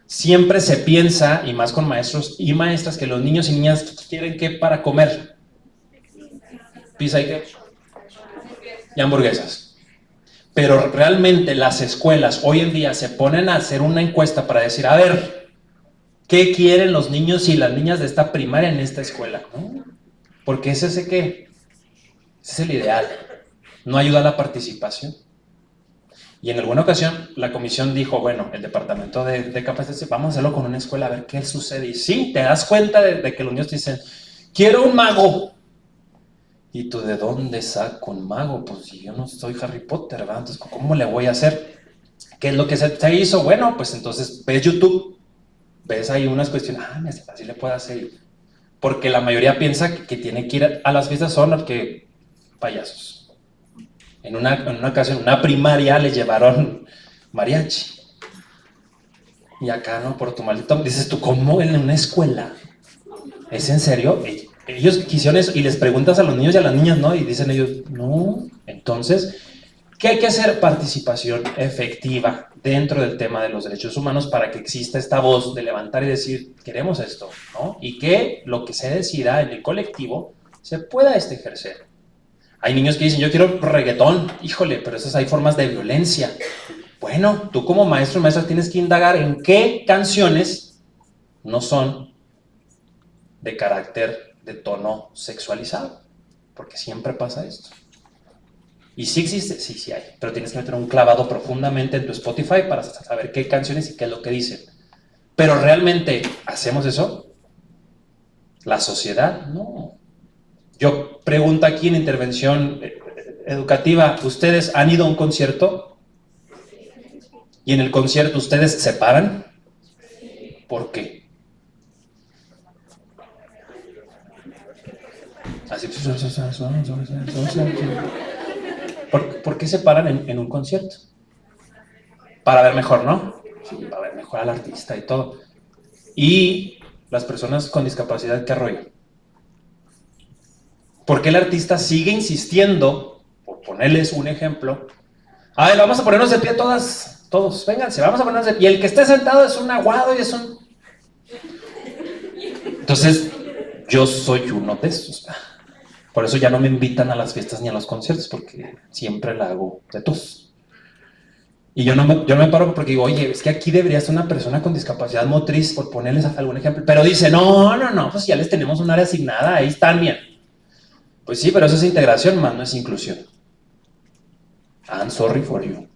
Siempre se piensa, y más con maestros y maestras, que los niños y niñas quieren ¿qué para comer? Pizza y qué? Y hamburguesas. Pero realmente las escuelas hoy en día se ponen a hacer una encuesta para decir, a ver, ¿qué quieren los niños y las niñas de esta primaria en esta escuela? ¿No? Porque ese es el ideal. No ayuda a la participación. Y en alguna ocasión la comisión dijo, bueno, el departamento de capacitación, vamos a hacerlo con una escuela a ver qué sucede. Y sí, te das cuenta de que los niños te dicen, quiero un mago. ¿Y tú de dónde saco un mago? Pues si yo no soy Harry Potter, ¿verdad? Entonces, ¿cómo le voy a hacer? ¿Qué es lo que se hizo? Bueno, pues entonces ves YouTube, ves ahí unas cuestiones, así le puedo hacer. Porque la mayoría piensa que tiene que ir a las fiestas son que payasos. En una ocasión, una primaria le llevaron mariachi. Y acá, ¿no? Por tu maldito, dices tú, ¿cómo en una escuela? ¿Es en serio? Ellos quisieron eso y les preguntas a los niños y a las niñas, ¿no? Y dicen ellos, no. Entonces, ¿qué hay que hacer? Participación efectiva dentro del tema de los derechos humanos para que exista esta voz de levantar y decir, queremos esto, ¿no? Y que lo que se decida en el colectivo se pueda ejercer. Hay niños que dicen, yo quiero reggaetón, híjole, pero esas hay formas de violencia. Bueno, tú como maestro o maestra tienes que indagar en qué canciones no son de carácter de tono sexualizado, porque siempre pasa esto. ¿Y sí existe? Sí, sí hay, pero tienes que meter un clavado profundamente en tu Spotify para saber qué canciones y qué es lo que dicen. Pero ¿realmente hacemos eso? ¿La sociedad? No. Yo pregunto aquí en intervención educativa, ¿ustedes han ido a un concierto? ¿Y en el concierto ustedes se paran? ¿Por qué? Así. ¿Por qué se paran en un concierto? Para ver mejor, ¿no? Sí, para ver mejor al artista y todo. Y las personas con discapacidad, ¿qué rollo? ¿Por qué el artista sigue insistiendo, por ponerles un ejemplo, a ver, vamos a ponernos de pie todos, vénganse, vamos a ponernos de pie, y el que esté sentado es un aguado y es un... Entonces, yo soy uno de esos. Por eso ya no me invitan a las fiestas ni a los conciertos, porque siempre la hago de tos. Y yo no me paro porque digo, oye, es que aquí debería estar una persona con discapacidad motriz, por ponerles algún ejemplo. Pero dice, no, pues ya les tenemos un área asignada, ahí están bien. Pues sí, pero eso es integración, más no es inclusión. I'm sorry for you.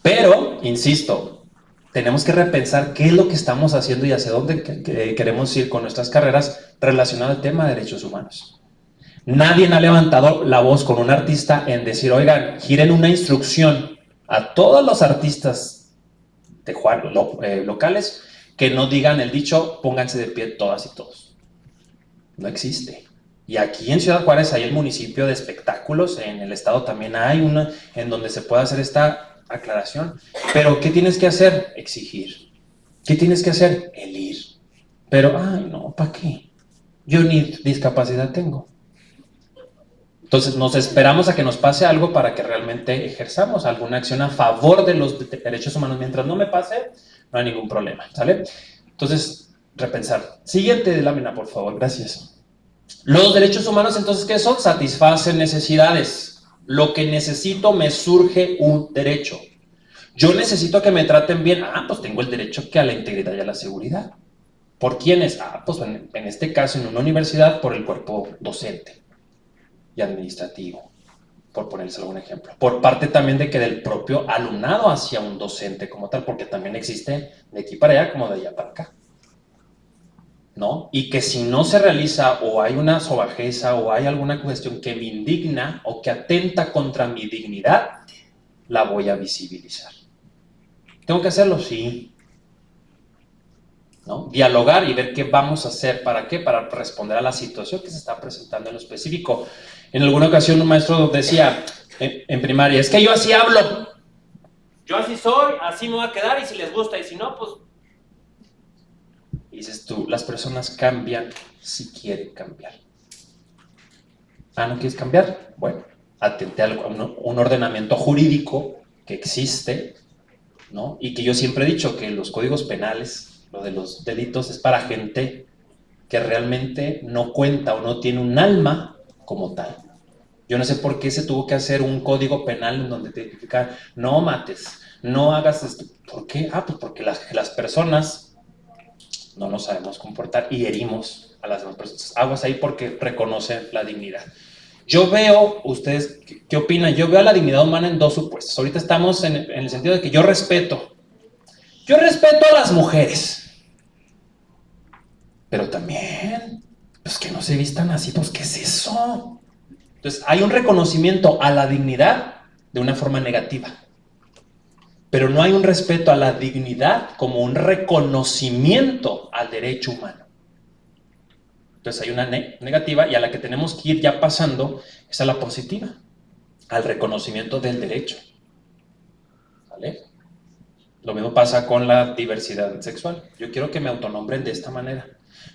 Pero, insisto, tenemos que repensar qué es lo que estamos haciendo y hacia dónde queremos ir con nuestras carreras relacionadas al tema de derechos humanos. Nadie ha levantado la voz con un artista en decir, oigan, giren una instrucción a todos los artistas de locales que no digan el dicho, pónganse de pie todas y todos. No existe. Y aquí en Ciudad Juárez hay el municipio de espectáculos, en el estado también hay una en donde se puede hacer esta aclaración. Pero ¿qué tienes que hacer? Exigir. ¿Qué tienes que hacer? El ir. Pero, ay no, ¿para qué? Yo ni discapacidad tengo. Entonces nos esperamos a que nos pase algo para que realmente ejerzamos alguna acción a favor de los derechos humanos. Mientras no me pase, no hay ningún problema, ¿sale? Entonces, repensar. Siguiente lámina, por favor, gracias. Los derechos humanos, entonces, ¿qué son? Satisfacen necesidades. Lo que necesito, me surge un derecho. Yo necesito que me traten bien. Pues tengo el derecho que a la integridad y a la seguridad. ¿Por quiénes? Pues en este caso, en una universidad, por el cuerpo docente y administrativo, por ponerles algún ejemplo. Por parte también de que del propio alumnado hacia un docente como tal, porque también existe de aquí para allá como de allá para acá. ¿No? Y que si no se realiza o hay una sobajeza o hay alguna cuestión que me indigna o que atenta contra mi dignidad, la voy a visibilizar. ¿Tengo que hacerlo? Sí. ¿No? Dialogar y ver qué vamos a hacer. ¿Para qué? Para responder a la situación que se está presentando en lo específico. En alguna ocasión un maestro decía en primaria, es que yo así hablo. Yo así soy, así me voy a quedar y si les gusta y si no, pues... Y dices tú, las personas cambian si quieren cambiar. ¿No quieres cambiar? Bueno, atente a un ordenamiento jurídico que existe, ¿no? Y que yo siempre he dicho que los códigos penales, lo de los delitos, es para gente que realmente no cuenta o no tiene un alma como tal. Yo no sé por qué se tuvo que hacer un código penal en donde te identifican, no mates, no hagas esto. ¿Por qué? Pues porque las personas no nos sabemos comportar y herimos a las demás personas. Aguas ahí porque reconocen la dignidad. Yo veo, ustedes, ¿qué opinan? Yo veo a la dignidad humana en dos supuestos. Ahorita estamos en el sentido de que yo respeto a las mujeres, pero también, pues que no se vistan así, pues ¿qué es eso? Entonces hay un reconocimiento a la dignidad de una forma negativa. Pero no hay un respeto a la dignidad como un reconocimiento al derecho humano. Entonces hay una negativa y a la que tenemos que ir ya pasando es a la positiva, al reconocimiento del derecho. ¿Vale? Lo mismo pasa con la diversidad sexual. Yo quiero que me autonombren de esta manera.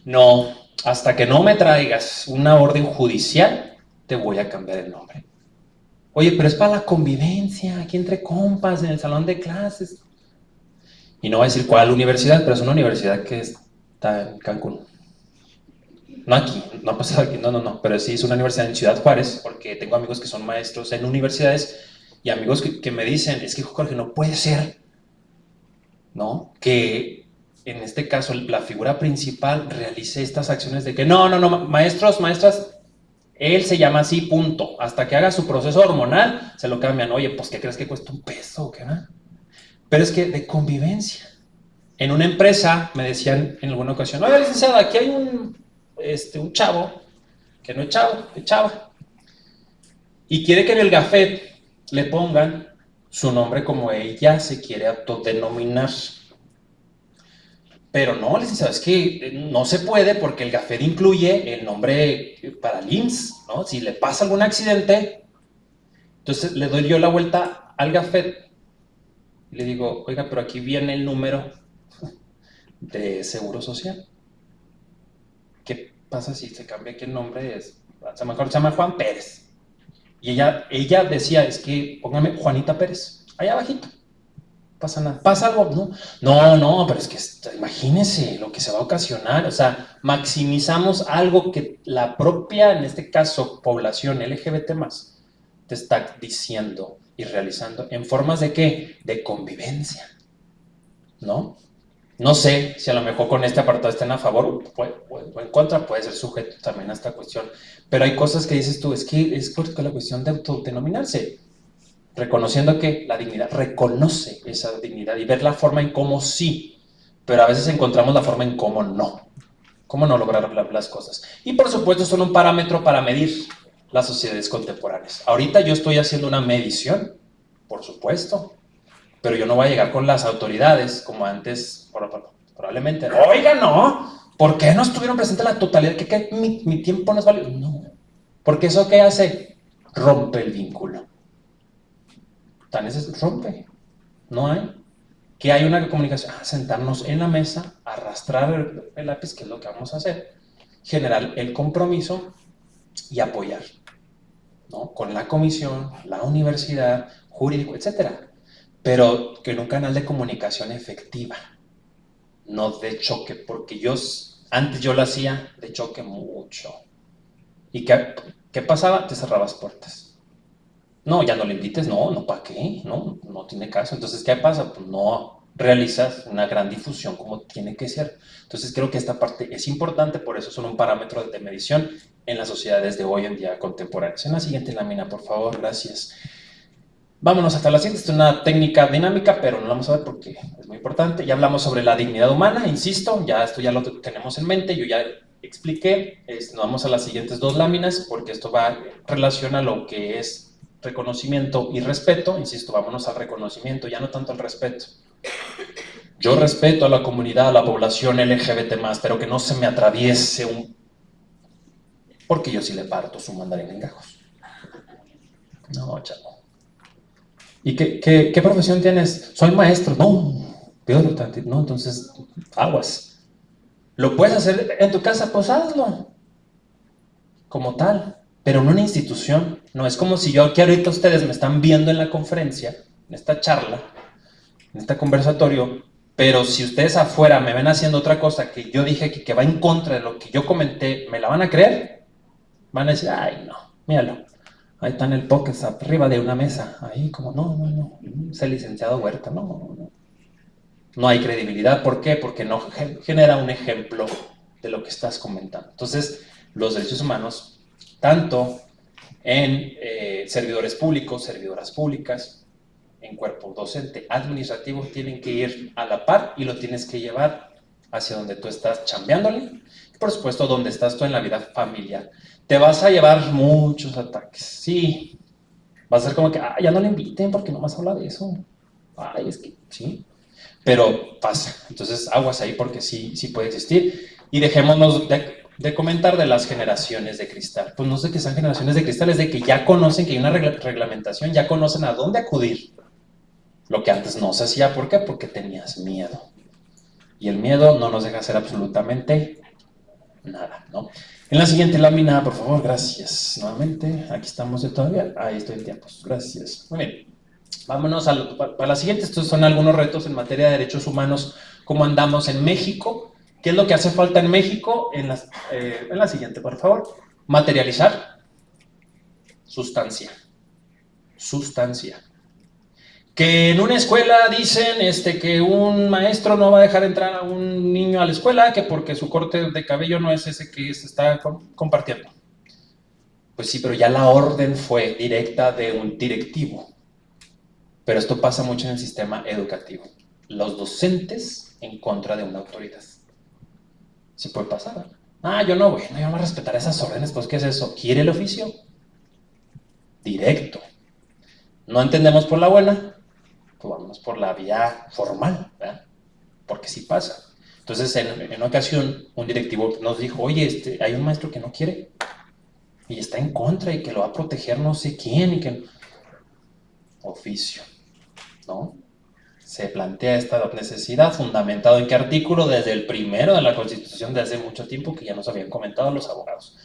No, hasta que no me traigas una orden judicial, te voy a cambiar el nombre. Oye, pero es para la convivencia, aquí entre compas, en el salón de clases. Y no voy a decir cuál universidad, pero es una universidad que está en Cancún. No aquí, no pasa aquí, no, pero sí es una universidad en Ciudad Juárez, porque tengo amigos que son maestros en universidades y amigos que me dicen, es que Jorge, no puede ser, ¿no? Que en este caso la figura principal realice estas acciones de que no, maestros, maestras, él se llama así, punto. Hasta que haga su proceso hormonal, se lo cambian. Oye, pues, ¿qué crees que cuesta un peso? ¿Qué va? Pero es que de convivencia. En una empresa me decían en alguna ocasión, oye, licenciada, aquí hay un chavo, que no es chavo, es chava, y quiere que en el gafet le pongan su nombre como ella se quiere autodenominar. Pero no, licenciado, es que no se puede porque el gafet incluye el nombre para el IMSS, ¿no? Si le pasa algún accidente, entonces le doy yo la vuelta al gafet y le digo, oiga, pero aquí viene el número de Seguro Social. ¿Qué pasa si se cambia aquí el nombre? A lo mejor se llama Juan Pérez. Y ella decía, es que póngame Juanita Pérez, allá abajito. Pasa nada. ¿Pasa algo? No, pero es que imagínense lo que se va a ocasionar. O sea, maximizamos algo que la propia, en este caso, población LGBT+, te está diciendo y realizando en formas de ¿qué? De convivencia, ¿no? No sé si a lo mejor con este apartado estén a favor o en contra, puede ser sujeto también a esta cuestión, pero hay cosas que dices tú, es que es la cuestión de autodenominarse, reconociendo que la dignidad reconoce esa dignidad y ver la forma en cómo sí, pero a veces encontramos la forma en cómo no lograr las cosas. Y por supuesto son un parámetro para medir las sociedades contemporáneas. Ahorita yo estoy haciendo una medición, por supuesto, pero yo no voy a llegar con las autoridades como antes, probablemente. Oiga, no, ¿por qué no estuvieron presentes la totalidad? ¿Que mi tiempo no es válido? No, porque eso ¿qué hace? Rompe el vínculo. Tan es rompe, no hay. Que hay una comunicación, sentarnos en la mesa, arrastrar el lápiz, que es lo que vamos a hacer, generar el compromiso y apoyar, ¿no? Con la comisión, la universidad, jurídico, etcétera. Pero que en un canal de comunicación efectiva, no de choque, porque antes yo lo hacía de choque mucho. ¿Y qué pasaba? Te cerrabas puertas. No, ya no le invites, no, ¿para qué? No tiene caso. Entonces, ¿qué pasa? Pues no realizas una gran difusión como tiene que ser. Entonces, creo que esta parte es importante, por eso son un parámetro de medición en las sociedades de hoy en día contemporáneas. En la siguiente lámina, por favor, gracias. Vámonos hasta la siguiente, esta es una técnica dinámica, pero no la vamos a ver porque es muy importante. Ya hablamos sobre la dignidad humana, insisto, esto ya lo tenemos en mente, yo ya expliqué. Nos vamos a las siguientes dos láminas porque esto va en relación a lo que es reconocimiento y respeto. Insisto, vámonos al reconocimiento, ya no tanto al respeto. Yo respeto a la comunidad, a la población LGBT+, pero que no se me atraviese porque yo sí le parto su mandarín en gajos. No, chavo. ¿Y qué profesión tienes? Soy maestro. No, peor tantito. No, entonces, aguas. ¿Lo puedes hacer en tu casa? Pues hazlo. Como tal. Pero en una institución. No es como si yo aquí ahorita ustedes me están viendo en la conferencia, en esta charla, en este conversatorio, pero si ustedes afuera me ven haciendo otra cosa que yo dije que va en contra de lo que yo comenté, ¿me la van a creer? Van a decir, ay no, míralo. Ahí está en el podcast, arriba de una mesa. Ahí como, no. Es el licenciado Huerta, no. No hay credibilidad. ¿Por qué? Porque no genera un ejemplo de lo que estás comentando. Entonces, los derechos humanos, tanto en servidores públicos, servidoras públicas, en cuerpo docente, administrativo, tienen que ir a la par y lo tienes que llevar hacia donde tú estás chambeándole. Y por supuesto, donde estás tú en la vida familiar. Te vas a llevar muchos ataques, sí. Vas a ser como que, ya no le inviten porque no más habla de eso. Ay, es que, sí. Pero pasa. Entonces, aguas ahí porque sí puede existir. Y dejémonos de comentar de las generaciones de cristal. Pues no sé qué son generaciones de cristal, es de que ya conocen que hay una reglamentación, ya conocen a dónde acudir. Lo que antes no se hacía, ¿por qué? Porque tenías miedo. Y el miedo no nos deja hacer absolutamente nada, ¿no? En la siguiente lámina, por favor, gracias. Nuevamente, aquí estamos todavía. Ahí estoy en tiempos. Gracias. Muy bien. Vámonos para la siguiente. Estos son algunos retos en materia de derechos humanos. ¿Cómo andamos en México? ¿Qué es lo que hace falta en México? En la siguiente, por favor. Materializar sustancia. Sustancia. Que en una escuela dicen que un maestro no va a dejar entrar a un niño a la escuela, que porque su corte de cabello no es ese que se está compartiendo. Pues sí, pero ya la orden fue directa de un directivo. Pero esto pasa mucho en el sistema educativo. Los docentes en contra de una autoridad. Sí puede pasar. Yo no voy a respetar esas órdenes, pues ¿qué es eso? ¿Quiere el oficio? Directo. No entendemos por la buena, pues vámonos por la vía formal, ¿verdad? Porque sí pasa. Entonces, en una ocasión, un directivo nos dijo, oye, hay un maestro que no quiere y está en contra y que lo va a proteger no sé quién y que... Oficio, ¿no? Se plantea esta necesidad fundamentado en qué artículo, desde el primero de la Constitución de hace mucho tiempo, que ya nos habían comentado los abogados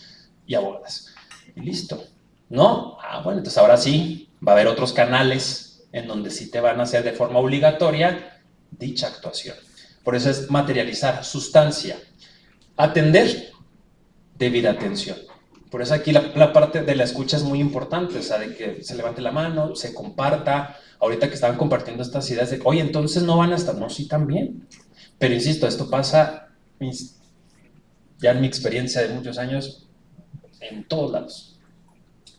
y abogadas. Y listo. ¿No? Bueno, entonces ahora sí, va a haber otros canales en donde sí te van a hacer de forma obligatoria dicha actuación. Por eso es materializar, sustancia. Atender, debida atención. Por eso aquí la parte de la escucha es muy importante, o sea, de que se levante la mano, se comparta. Ahorita que estaban compartiendo estas ideas de, oye, entonces no van a estar, no, sí también. Pero insisto, esto pasa ya en mi experiencia de muchos años en todos lados.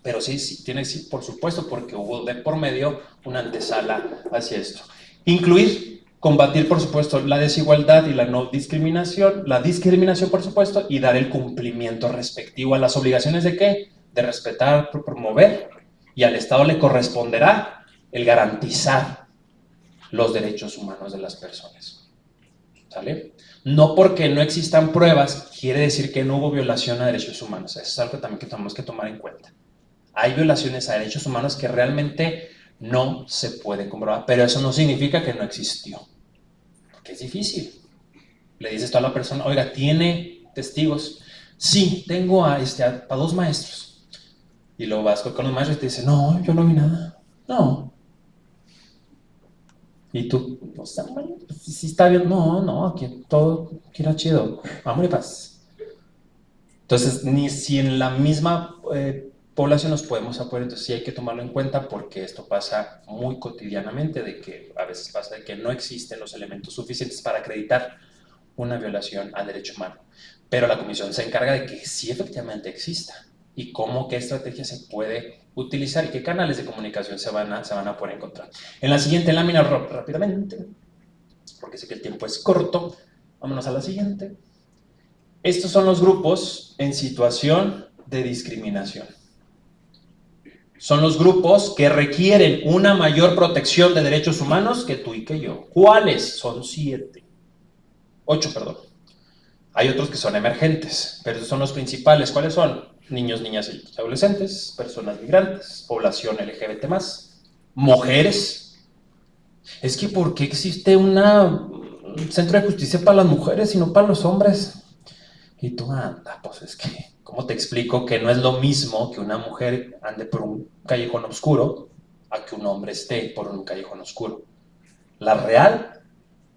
Pero sí, tiene, sí, por supuesto, porque hubo de por medio una antesala hacia esto. Incluir, combatir, por supuesto, la desigualdad y la no discriminación, la discriminación, por supuesto, y dar el cumplimiento respectivo a las obligaciones de ¿qué? De respetar, promover, y al Estado le corresponderá el garantizar los derechos humanos de las personas. ¿Sale? No porque no existan pruebas, quiere decir que no hubo violación a derechos humanos. Eso es algo también que tenemos que tomar en cuenta. Hay violaciones a derechos humanos que realmente no se pueden comprobar, pero eso no significa que no existió. Porque es difícil. Le dices tú a la persona, oiga, ¿tiene testigos? Sí, tengo a 2 maestros. Y luego vas con los maestros y te dicen, no, yo no vi nada. No. Y tú, pues, bueno, pues, sí está bien. No, aquí todo quiera chido. Amor y paz. Entonces, ni si en la misma población nos podemos apoyar, entonces sí hay que tomarlo en cuenta porque esto pasa muy cotidianamente, de que a veces pasa de que no existen los elementos suficientes para acreditar una violación al derecho humano. Pero la comisión se encarga de que sí efectivamente exista y cómo, qué estrategia se puede utilizar y qué canales de comunicación se van a poder encontrar. En la siguiente lámina, rápidamente, porque sé que el tiempo es corto, vámonos a la siguiente. Estos son los grupos en situación de discriminación. Son los grupos que requieren una mayor protección de derechos humanos que tú y que yo. ¿Cuáles? Son 8, perdón. Hay otros que son emergentes, pero esos son los principales. ¿Cuáles son? Niños, niñas y adolescentes, personas migrantes, población LGBT+, mujeres. Es que ¿por qué existe un centro de justicia para las mujeres y no para los hombres? Y tú pues es que, ¿cómo te explico que no es lo mismo que una mujer ande por un callejón oscuro a que un hombre esté por un callejón oscuro? La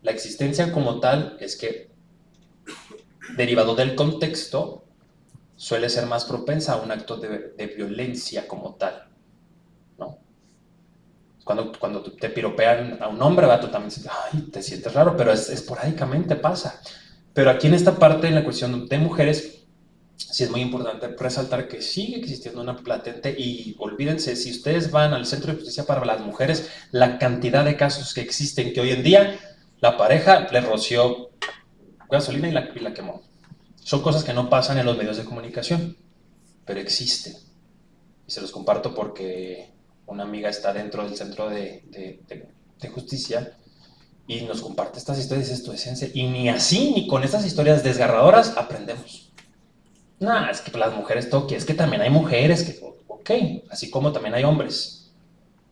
existencia como tal es que, derivado del contexto, suele ser más propensa a un acto de violencia como tal, ¿no? Cuando te piropean a un hombre, tú también te sientes raro, pero esporádicamente pasa. Pero aquí en esta parte, en la cuestión de mujeres, sí es muy importante resaltar que sigue existiendo una patente y olvídense, si ustedes van al Centro de Justicia para las Mujeres, la cantidad de casos que existen, que hoy en día la pareja le roció gasolina y la quemó. Son cosas que no pasan en los medios de comunicación, pero existen. Y se los comparto porque una amiga está dentro del Centro de Justicia y nos comparte estas historias de tu esencia, y ni así, ni con estas historias desgarradoras aprendemos. Es que las mujeres es que también hay mujeres que, ok, así como también hay hombres,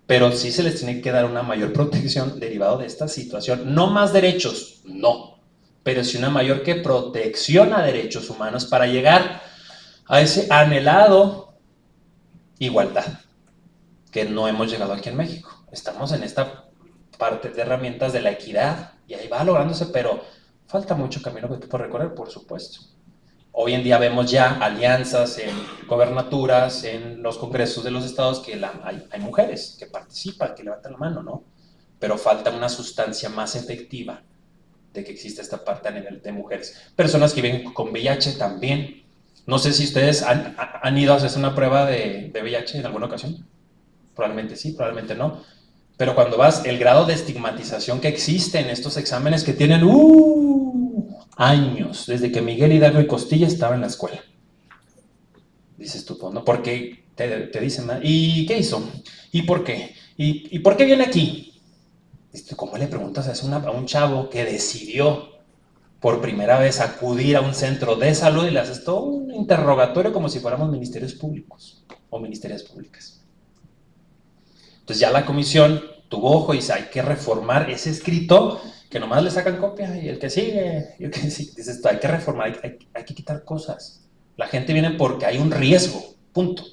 pero sí se les tiene que dar una mayor protección derivado de esta situación. No más derechos, no, pero sí una mayor que protección a derechos humanos para llegar a ese anhelado igualdad que no hemos llegado aquí en México. Estamos en esta parte de herramientas de la equidad y ahí va lográndose, pero Falta mucho camino por recorrer, por supuesto. Hoy en día vemos ya alianzas en gobernaturas, en los congresos de los estados, que hay mujeres que participan, que levantan la mano, ¿no? Pero falta una sustancia más efectiva de que existe esta parte a nivel de mujeres. Personas que viven con VIH también. No sé si ustedes han ido a hacerse una prueba de VIH en alguna ocasión. Probablemente sí, probablemente no. Pero cuando vas, el grado de estigmatización que existe en estos exámenes que tienen años, desde que Miguel Hidalgo y Costilla estaba en la escuela. Dices tú, ¿no? Porque te dicen, ¿y qué hizo? ¿Y por qué? ¿Y por qué viene aquí? ¿Cómo le preguntas a un chavo que decidió por primera vez acudir a un centro de salud y le haces todo un interrogatorio como si fuéramos ministerios públicos o ministerias públicas? Entonces ya la comisión tuvo ojo y dice, hay que reformar ese escrito que nomás le sacan copia y el que sigue, dices, hay que reformar, hay que quitar cosas. La gente viene porque hay un riesgo, punto.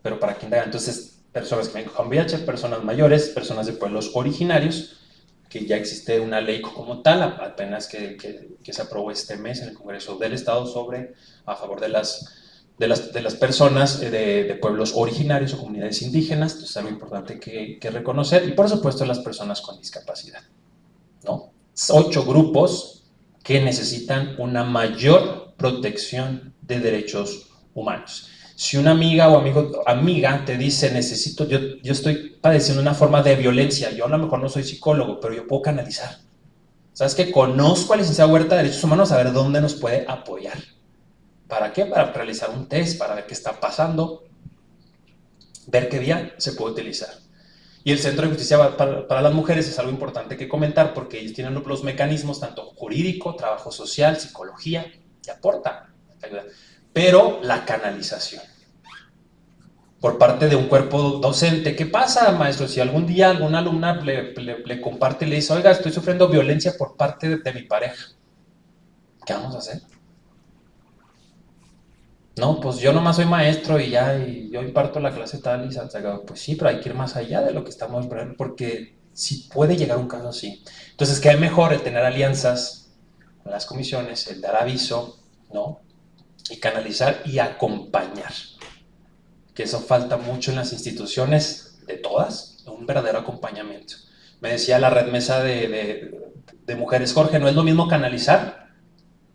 Pero para quién da, entonces, personas que vienen con VIH, personas mayores, personas de pueblos originarios, que ya existe una ley como tal, apenas que se aprobó este mes en el Congreso del Estado a favor de las personas de pueblos originarios o comunidades indígenas. Entonces es algo importante que reconocer, y por supuesto las personas con discapacidad, ¿no? 8 grupos que necesitan una mayor protección de derechos humanos. Si una amiga o amiga te dice, yo estoy padeciendo una forma de violencia, yo a lo mejor no soy psicólogo, pero yo puedo canalizar. ¿Sabes qué? Conozco al licenciado Huerta de Derechos Humanos, a ver dónde nos puede apoyar. ¿Para qué? Para realizar un test, para ver qué está pasando, ver qué vía se puede utilizar. Y el Centro de Justicia para las Mujeres es algo importante que comentar, porque ellos tienen los mecanismos, tanto jurídico, trabajo social, psicología, que aportan ayuda. Pero la canalización por parte de un cuerpo docente. ¿Qué pasa, maestro? Si algún día alguna alumna le comparte y le dice, oiga, estoy sufriendo violencia por parte de mi pareja, ¿qué vamos a hacer? No, pues yo nomás soy maestro y yo imparto la clase tal y se pues sí, pero hay que ir más allá de lo que estamos esperando, porque sí puede llegar un caso así. Entonces, ¿qué es mejor? El tener alianzas con las comisiones, el dar aviso, ¿no? Y canalizar y acompañar. Que eso falta mucho en las instituciones de todas, un verdadero acompañamiento. Me decía la Red Mesa de Mujeres, Jorge, no es lo mismo canalizar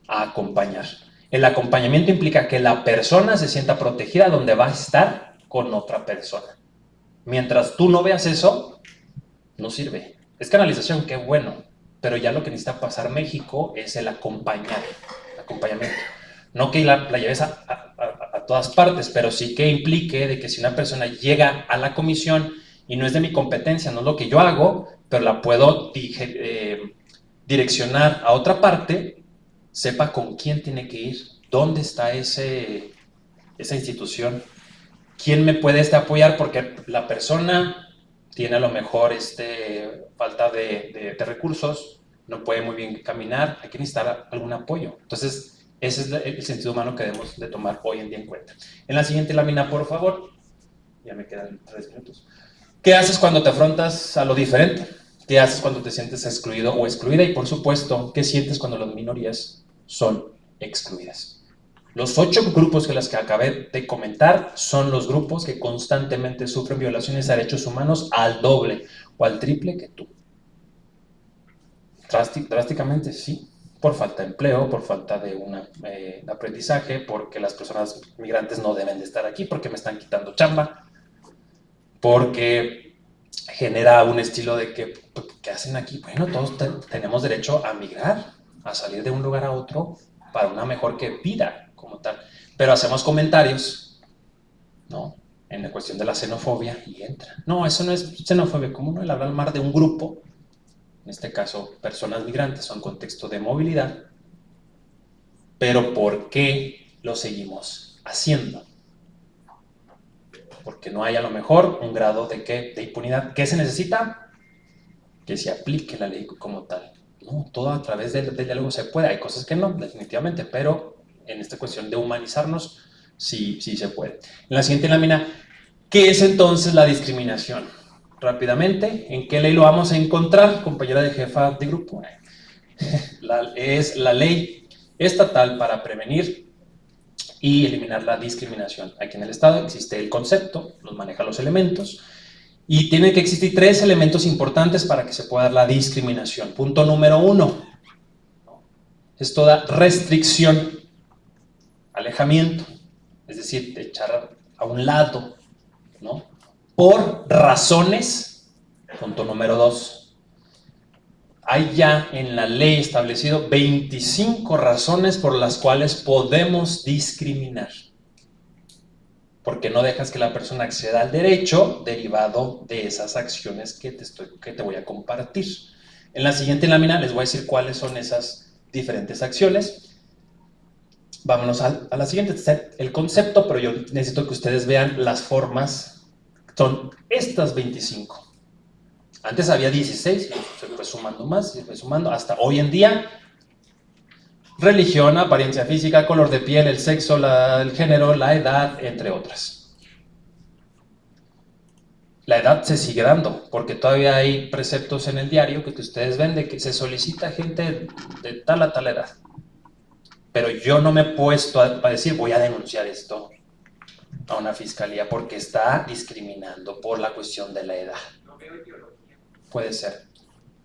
a acompañar. El acompañamiento implica que la persona se sienta protegida donde va a estar con otra persona. Mientras tú no veas eso, no sirve. Es canalización, qué bueno, pero ya lo que necesita pasar México es el acompañamiento. No que la lleves a todas partes, pero sí que implique de que si una persona llega a la comisión y no es de mi competencia, no es lo que yo hago, pero la puedo direccionar a otra parte, sepa con quién tiene que ir, dónde está esa institución, quién me puede apoyar, porque la persona tiene a lo mejor falta de recursos, no puede muy bien caminar, hay que necesitar algún apoyo. Entonces, ese es el sentido humano que debemos de tomar hoy en día en cuenta. En la siguiente lámina, por favor, ya me quedan 3 minutos. ¿Qué haces cuando te afrontas a lo diferente? ¿Qué haces cuando te sientes excluido o excluida? Y por supuesto, ¿qué sientes cuando las minorías son excluidas? Los 8 grupos que acabé de comentar son los grupos que constantemente sufren violaciones a derechos humanos al doble o al triple que tú. Drásticamente, sí. Por falta de empleo, por falta de aprendizaje, porque las personas migrantes no deben de estar aquí, porque me están quitando chamba, porque genera un estilo de que, ¿qué hacen aquí? Bueno, todos tenemos derecho a migrar, a salir de un lugar a otro para una mejor vida como tal, pero hacemos comentarios, ¿no? En la cuestión de la xenofobia y entra. No, eso no es xenofobia, ¿cómo no? El hablar mal de un grupo, en este caso personas migrantes, son contexto de movilidad, pero ¿por qué lo seguimos haciendo? Porque no hay a lo mejor un grado de impunidad. ¿Qué se necesita? Que se aplique la ley como tal. No, todo a través del diálogo se puede. Hay cosas que no, definitivamente, pero en esta cuestión de humanizarnos, sí se puede. En la siguiente lámina, ¿qué es entonces la discriminación? Rápidamente, ¿en qué ley lo vamos a encontrar, compañera de jefa de grupo? es la ley estatal para prevenir y eliminar la discriminación. Aquí en el Estado existe el concepto, nos maneja los elementos, y tiene que existir 3 elementos importantes para que se pueda dar la discriminación. Punto número 1, es toda restricción, alejamiento, es decir, echar a un lado, ¿no? Por razones. Punto número 2, hay ya en la ley establecido 25 razones por las cuales podemos discriminar, porque no dejas que la persona acceda al derecho derivado de esas acciones que te voy a compartir. En la siguiente lámina les voy a decir cuáles son esas diferentes acciones. Vámonos a la siguiente, está el concepto, pero yo necesito que ustedes vean las formas. Son estas 25. Antes había 16, se fue sumando más, se fue sumando hasta hoy en día. Religión, apariencia física, color de piel, el sexo, el género, la edad, entre otras. La edad se sigue dando, porque todavía hay preceptos en el diario que ustedes ven de que se solicita gente de tal a tal edad. Pero yo no me he puesto a decir voy a denunciar esto a una fiscalía porque está discriminando por la cuestión de la edad. No veo ideología. Puede ser.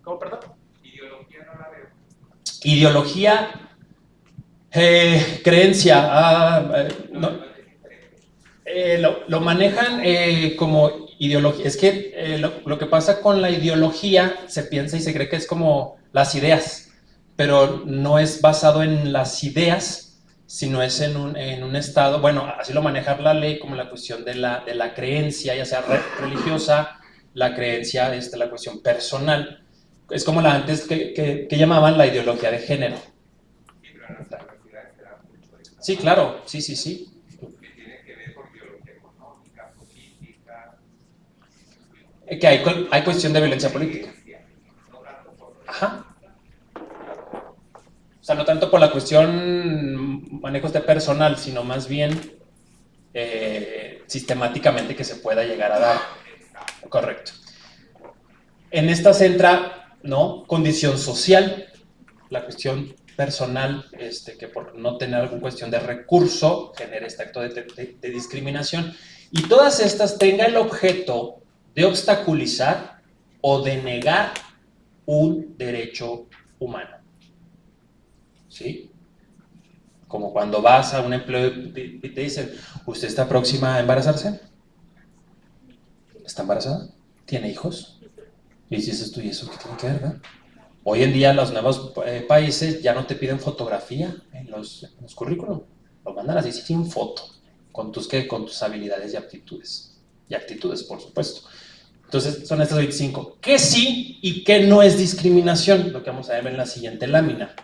¿Cómo, perdón? Ideología no la veo. Ideología, creencia, no, lo manejan como ideología. Es que lo que pasa con la ideología se piensa y se cree que es como las ideas, pero no es basado en las ideas, sino es en un estado, bueno, así lo maneja la ley como la cuestión de la creencia, ya sea religiosa, la creencia, la cuestión personal. Es como la antes que llamaban la ideología de género. Sí, claro, sí. Que tiene que ver con ideología económica, política. Que hay cuestión de violencia política. Ajá. O sea, no tanto por la cuestión manejos de personal, sino más bien sistemáticamente que se pueda llegar a dar. Correcto. En esta centra, ¿no? Condición social, la cuestión personal, que por no tener alguna cuestión de recurso genera este acto de discriminación, y todas estas tengan el objeto de obstaculizar o de negar un derecho humano. ¿Sí? Como cuando vas a un empleo y te dicen, ¿usted está próxima a embarazarse? ¿Está embarazada? ¿Tiene hijos? Y dices tú, ¿y eso qué tiene que ver, verdad? Hoy en día los nuevos países ya no te piden fotografía en los currículum, lo mandan así sin foto, con tus habilidades y aptitudes. Y actitudes, por supuesto. Entonces son estas 25. ¿Qué sí y qué no es discriminación? Lo que vamos a ver en la siguiente lámina.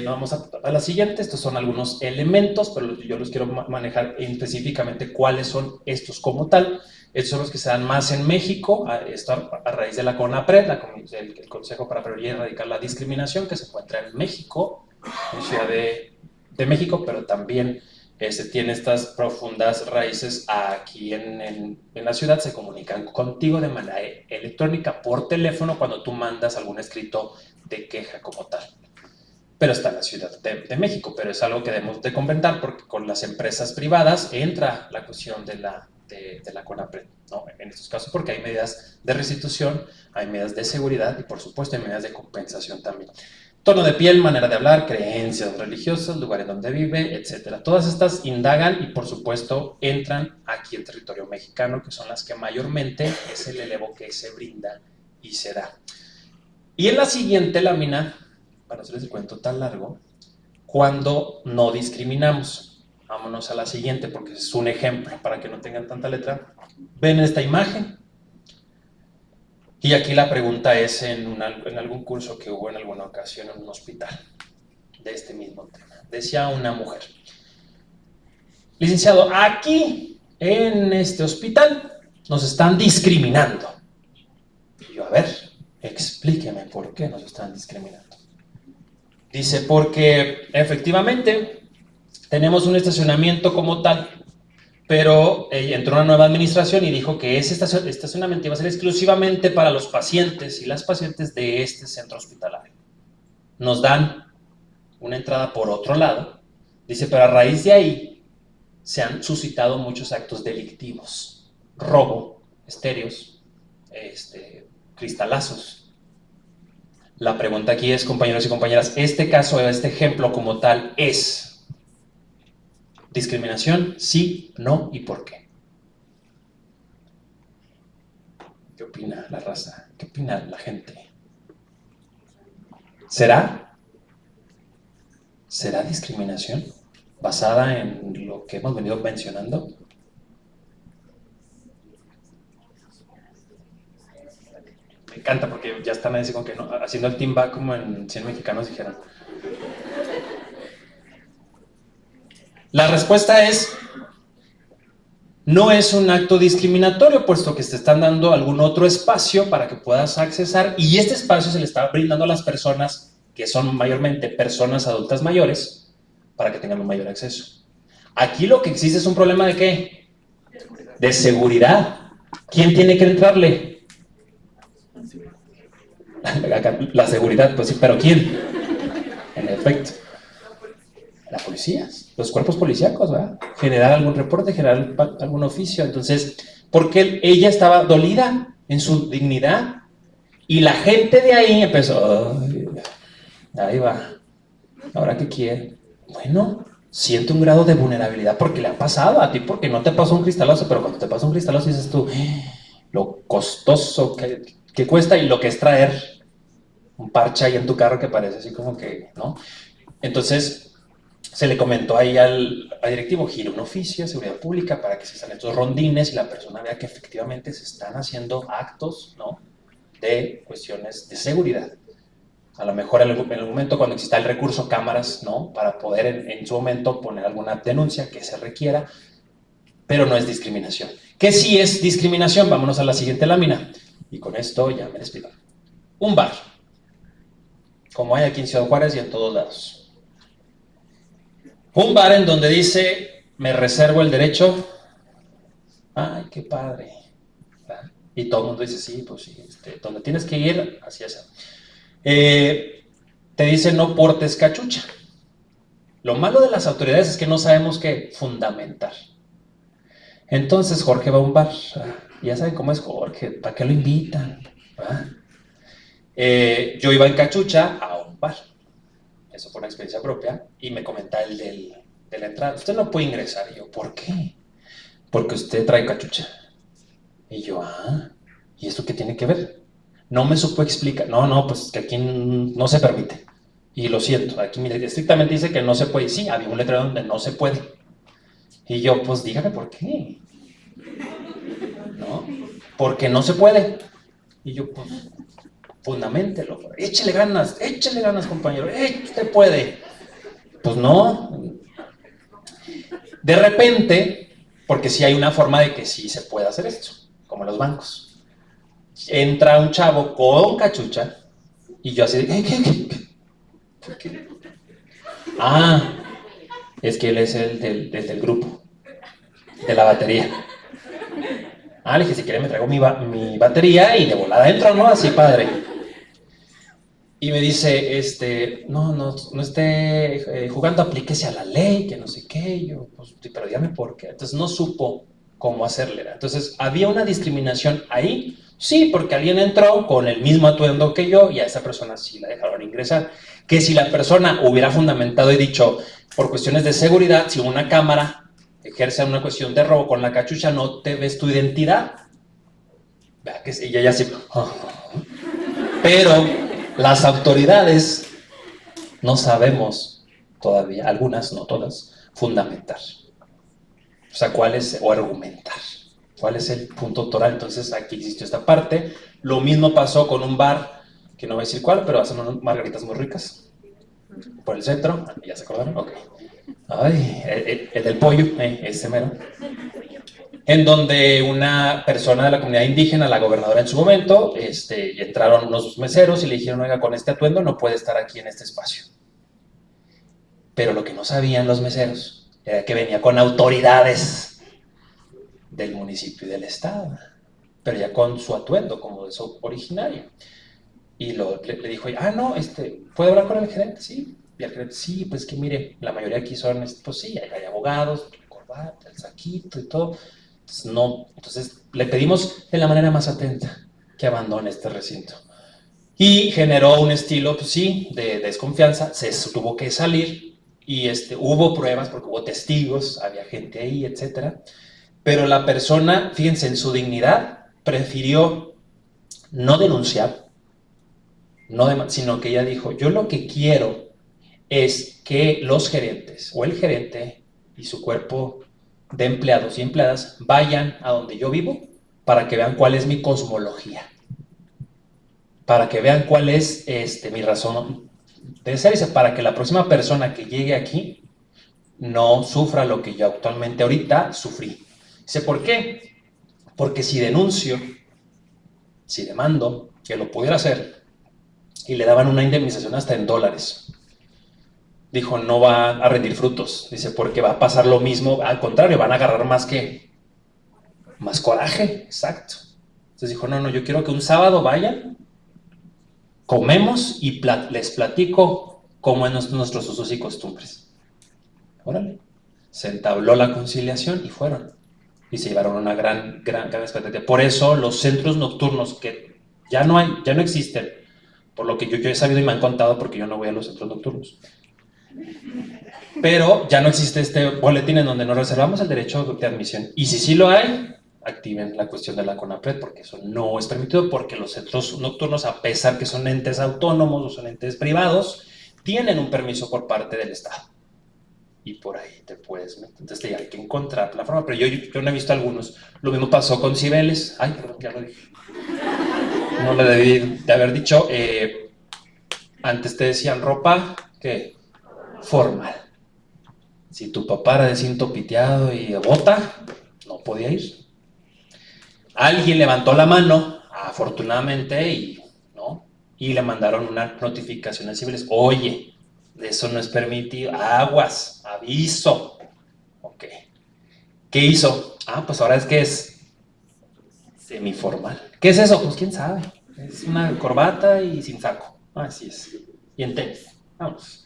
Vamos a la siguiente. Estos son algunos elementos, pero yo los quiero manejar específicamente cuáles son estos como tal. Estos son los que se dan más en México, esto a raíz de la CONAPRED, el Consejo para Prevenir y Erradicar la Discriminación, que se encuentra en México, en Ciudad de México, pero también tiene estas profundas raíces aquí en la ciudad. Se comunican contigo de manera electrónica por teléfono cuando tú mandas algún escrito de queja como tal. Pero está en la Ciudad de México, pero es algo que debemos de comentar porque con las empresas privadas entra la cuestión de la CONAPRED, ¿no? En estos casos porque hay medidas de restitución, hay medidas de seguridad y por supuesto hay medidas de compensación también. Tono de piel, manera de hablar, creencias religiosas, lugares donde vive, etc. Todas estas indagan y por supuesto entran aquí en territorio mexicano, que son las que mayormente es el elevo que se brinda y se da. Y en la siguiente lámina, para no hacerles el cuento tan largo, cuando no discriminamos. Vámonos a la siguiente porque es un ejemplo para que no tengan tanta letra. Ven esta imagen. Y aquí la pregunta es en algún curso que hubo en alguna ocasión en un hospital de este mismo tema. Decía una mujer: licenciado, aquí en este hospital nos están discriminando. Y yo, a ver, explíqueme por qué nos están discriminando. Dice, porque efectivamente tenemos un estacionamiento como tal, pero entró una nueva administración y dijo que ese estacionamiento iba a ser exclusivamente para los pacientes y las pacientes de este centro hospitalario. Nos dan una entrada por otro lado, dice, pero a raíz de ahí se han suscitado muchos actos delictivos, robo, estéreos, cristalazos. La pregunta aquí es, compañeros y compañeras, este caso, este ejemplo como tal, ¿es discriminación? ¿Sí, no y por qué? ¿Qué opina la raza? ¿Qué opina la gente? ¿Será discriminación basada en lo que hemos venido mencionando? Me encanta porque ya están así como que no, haciendo el team back como en 100 mexicanos dijeron. La respuesta es, no es un acto discriminatorio, puesto que te están dando algún otro espacio para que puedas accesar, y este espacio se le está brindando a las personas que son mayormente personas adultas mayores para que tengan un mayor acceso. Aquí lo que existe es un problema ¿de qué? De seguridad. ¿Quién tiene que entrarle? La seguridad, pues sí, pero ¿quién? En efecto, la policía, los cuerpos policíacos, ¿verdad? Generar algún reporte, generar algún oficio. Entonces, porque ella estaba dolida en su dignidad y la gente de ahí empezó, ahí va, ¿ahora qué quiere? Bueno, siente un grado de vulnerabilidad porque le ha pasado a ti, porque no te pasó un cristalazo, pero cuando te pasa un cristalazo dices tú, lo costoso que cuesta y lo que es traer un parche ahí en tu carro que parece así como que, ¿no? Entonces, se le comentó ahí al directivo, gira un oficio de seguridad pública para que se están estos rondines y la persona vea que efectivamente se están haciendo actos, ¿no?, de cuestiones de seguridad. A lo mejor en el momento cuando exista el recurso cámaras, ¿no?, para poder en su momento poner alguna denuncia que se requiera, pero no es discriminación. ¿Qué sí es discriminación? Vámonos a la siguiente lámina. Y con esto ya me despido. Un bar, como hay aquí en Ciudad Juárez y en todos lados. Un bar en donde dice, me reservo el derecho. Ay, qué padre. Y todo el mundo dice, sí, pues sí, donde tienes que ir, así es. Te dice, no portes cachucha. Lo malo de las autoridades es que no sabemos qué fundamentar. Entonces Jorge va a un bar. Ya saben cómo es Jorge, ¿para qué lo invitan? Yo iba en cachucha a un bar. Eso fue una experiencia propia. Y me comenta el de la entrada, usted no puede ingresar. Y yo, ¿por qué? Porque usted trae cachucha. Y yo, ¿y esto qué tiene que ver? No me supo explicar. No, pues que aquí no se permite. Y lo siento, aquí mire, estrictamente dice que no se puede. Sí, había un letrero donde no se puede. Y yo, pues dígame por qué. ¿No? Porque no se puede. Y yo, pues, fundamentelo. Échele ganas, compañero. Usted puede. Pues no. De repente, porque sí hay una forma de que sí se puede hacer esto, como en los bancos. Entra un chavo con cachucha y yo así de, ¿qué? Es que él es el del grupo, de la batería. Le dije, si quiere me traigo mi batería y de volada entro, ¿no? Así padre. Y me dice, no esté jugando, aplíquese a la ley, que no sé qué. Y yo, pues, pero dígame por qué. Entonces no supo cómo hacerle. Entonces, ¿había una discriminación ahí? Sí, porque alguien entró con el mismo atuendo que yo y a esa persona sí la dejaron ingresar. Que si la persona hubiera fundamentado y dicho, por cuestiones de seguridad, si una cámara ejerce una cuestión de robo con la cachucha, no te ves tu identidad. Vea que ella ya sí. Pero las autoridades no sabemos todavía, algunas, no todas, fundamentar. O sea, o argumentar. ¿Cuál es el punto toral? Entonces, aquí existió esta parte. Lo mismo pasó con un bar, que no voy a decir cuál, pero hacen unas margaritas muy ricas. Por el centro. ¿Ya se acordaron? Ok. El del pollo, ese mero. En donde una persona de la comunidad indígena, la gobernadora en su momento, entraron unos meseros y le dijeron, oiga, con este atuendo no puede estar aquí en este espacio. Pero lo que no sabían los meseros era que venía con autoridades del municipio y del estado, pero ya con su atuendo como de su originario. Y le dijo, no, ¿puedo hablar con el gerente? Sí. Y el gerente, sí, pues que mire, la mayoría aquí son, pues sí, hay abogados, corbata, el saquito y todo. Entonces, no, entonces le pedimos de la manera más atenta que abandone este recinto. Y generó un estilo, pues sí, de desconfianza, se tuvo que salir y hubo pruebas porque hubo testigos, había gente ahí, etcétera. Pero la persona, fíjense, en su dignidad, prefirió no denunciar, sino que ella dijo, yo lo que quiero es que los gerentes o el gerente y su cuerpo de empleados y empleadas vayan a donde yo vivo para que vean cuál es mi cosmología, para que vean cuál es mi razón de ser, para que la próxima persona que llegue aquí no sufra lo que yo actualmente ahorita sufrí. Dice, ¿por qué? Porque si denuncio, si demando, que lo pudiera hacer, y le daban una indemnización hasta en $, dijo, no va a rendir frutos. Dice, porque va a pasar lo mismo, al contrario, van a agarrar más coraje, exacto. Entonces dijo, no, yo quiero que un sábado vayan, comemos y les platico cómo es nuestros usos y costumbres. Órale. Se entabló la conciliación y fueron. Y se llevaron una gran expectativa. Por eso los centros nocturnos que ya no existen, por lo que yo he sabido y me han contado, porque yo no voy a los centros nocturnos, pero ya no existe este boletín en donde nos reservamos el derecho de admisión. Y si sí lo hay, activen la cuestión de la CONAPRED, porque eso no es permitido, porque los centros nocturnos, a pesar que son entes autónomos o son entes privados, tienen un permiso por parte del Estado. Y por ahí te puedes meter. Entonces hay que encontrar la forma, pero yo no he visto algunos. Lo mismo pasó con Cibeles. Ay, perdón, ya lo dije. No le debí de haber dicho. Antes te decían ropa, ¿qué? Formal. Si tu papá era de cinto piteado y de bota, no podía ir. Alguien levantó la mano, afortunadamente, y le mandaron una notificación a Cibeles. Oye, eso no es permitido. Aguas, aviso. Ok. ¿Qué hizo? Pues ahora es semiformal. ¿Qué es eso? Pues quién sabe. Es una corbata y sin saco. Así es. Y en tenis. Vamos.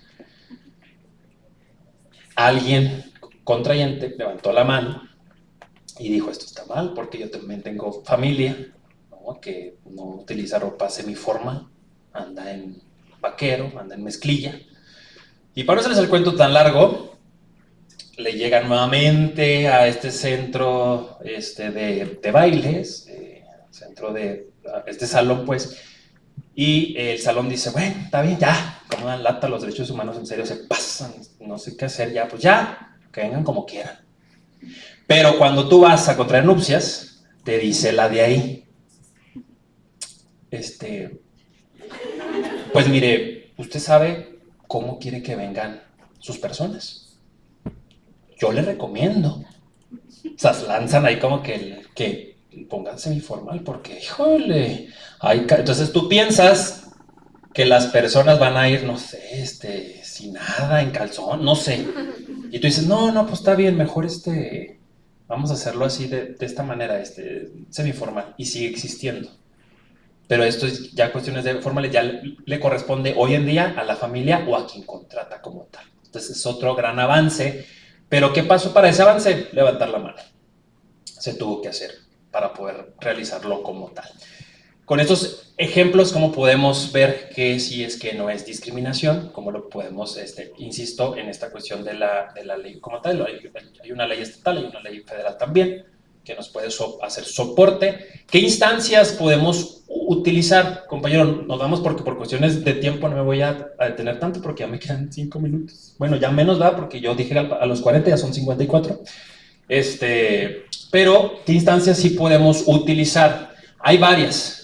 Alguien contrayente levantó la mano y dijo, esto está mal porque yo también tengo familia, ¿no? Que no utiliza ropa semiformal, anda en vaquero, anda en mezclilla. Y para no hacerles el cuento tan largo, le llegan nuevamente a este centro de bailes, centro de este salón, pues, y el salón dice, bueno, está bien, ya, como dan lata los derechos humanos, en serio, se pasan, no sé qué hacer, ya, pues ya, que vengan como quieran. Pero cuando tú vas a contraer nupcias, te dice la de ahí, pues mire, usted sabe cómo quiere que vengan sus personas. Yo le recomiendo. O sea, lanzan ahí como que pónganse informal porque, híjole, entonces tú piensas que las personas van a ir, no sé, sin nada, en calzón, no sé. Y tú dices, no, pues está bien, mejor vamos a hacerlo así de esta manera, semiformal, y sigue existiendo. Pero esto es ya cuestiones de formales, ya le corresponde hoy en día a la familia o a quien contrata como tal. Entonces es otro gran avance. Pero ¿qué pasó para ese avance? Levantar la mano. Se tuvo que hacer para poder realizarlo como tal. Con estos ejemplos, ¿cómo podemos ver que sí es que no es discriminación? ¿Cómo lo podemos, insisto, en esta cuestión de la ley como tal? Hay una ley estatal, hay una ley federal también, que nos puede hacer soporte. ¿Qué instancias podemos utilizar? Compañero, nos vamos porque por cuestiones de tiempo no me voy a detener tanto porque ya me quedan 5 minutos. Bueno, ya menos, ¿verdad? Porque yo dije a los 40, ya son 54. Pero, ¿qué instancias sí podemos utilizar? Hay varias.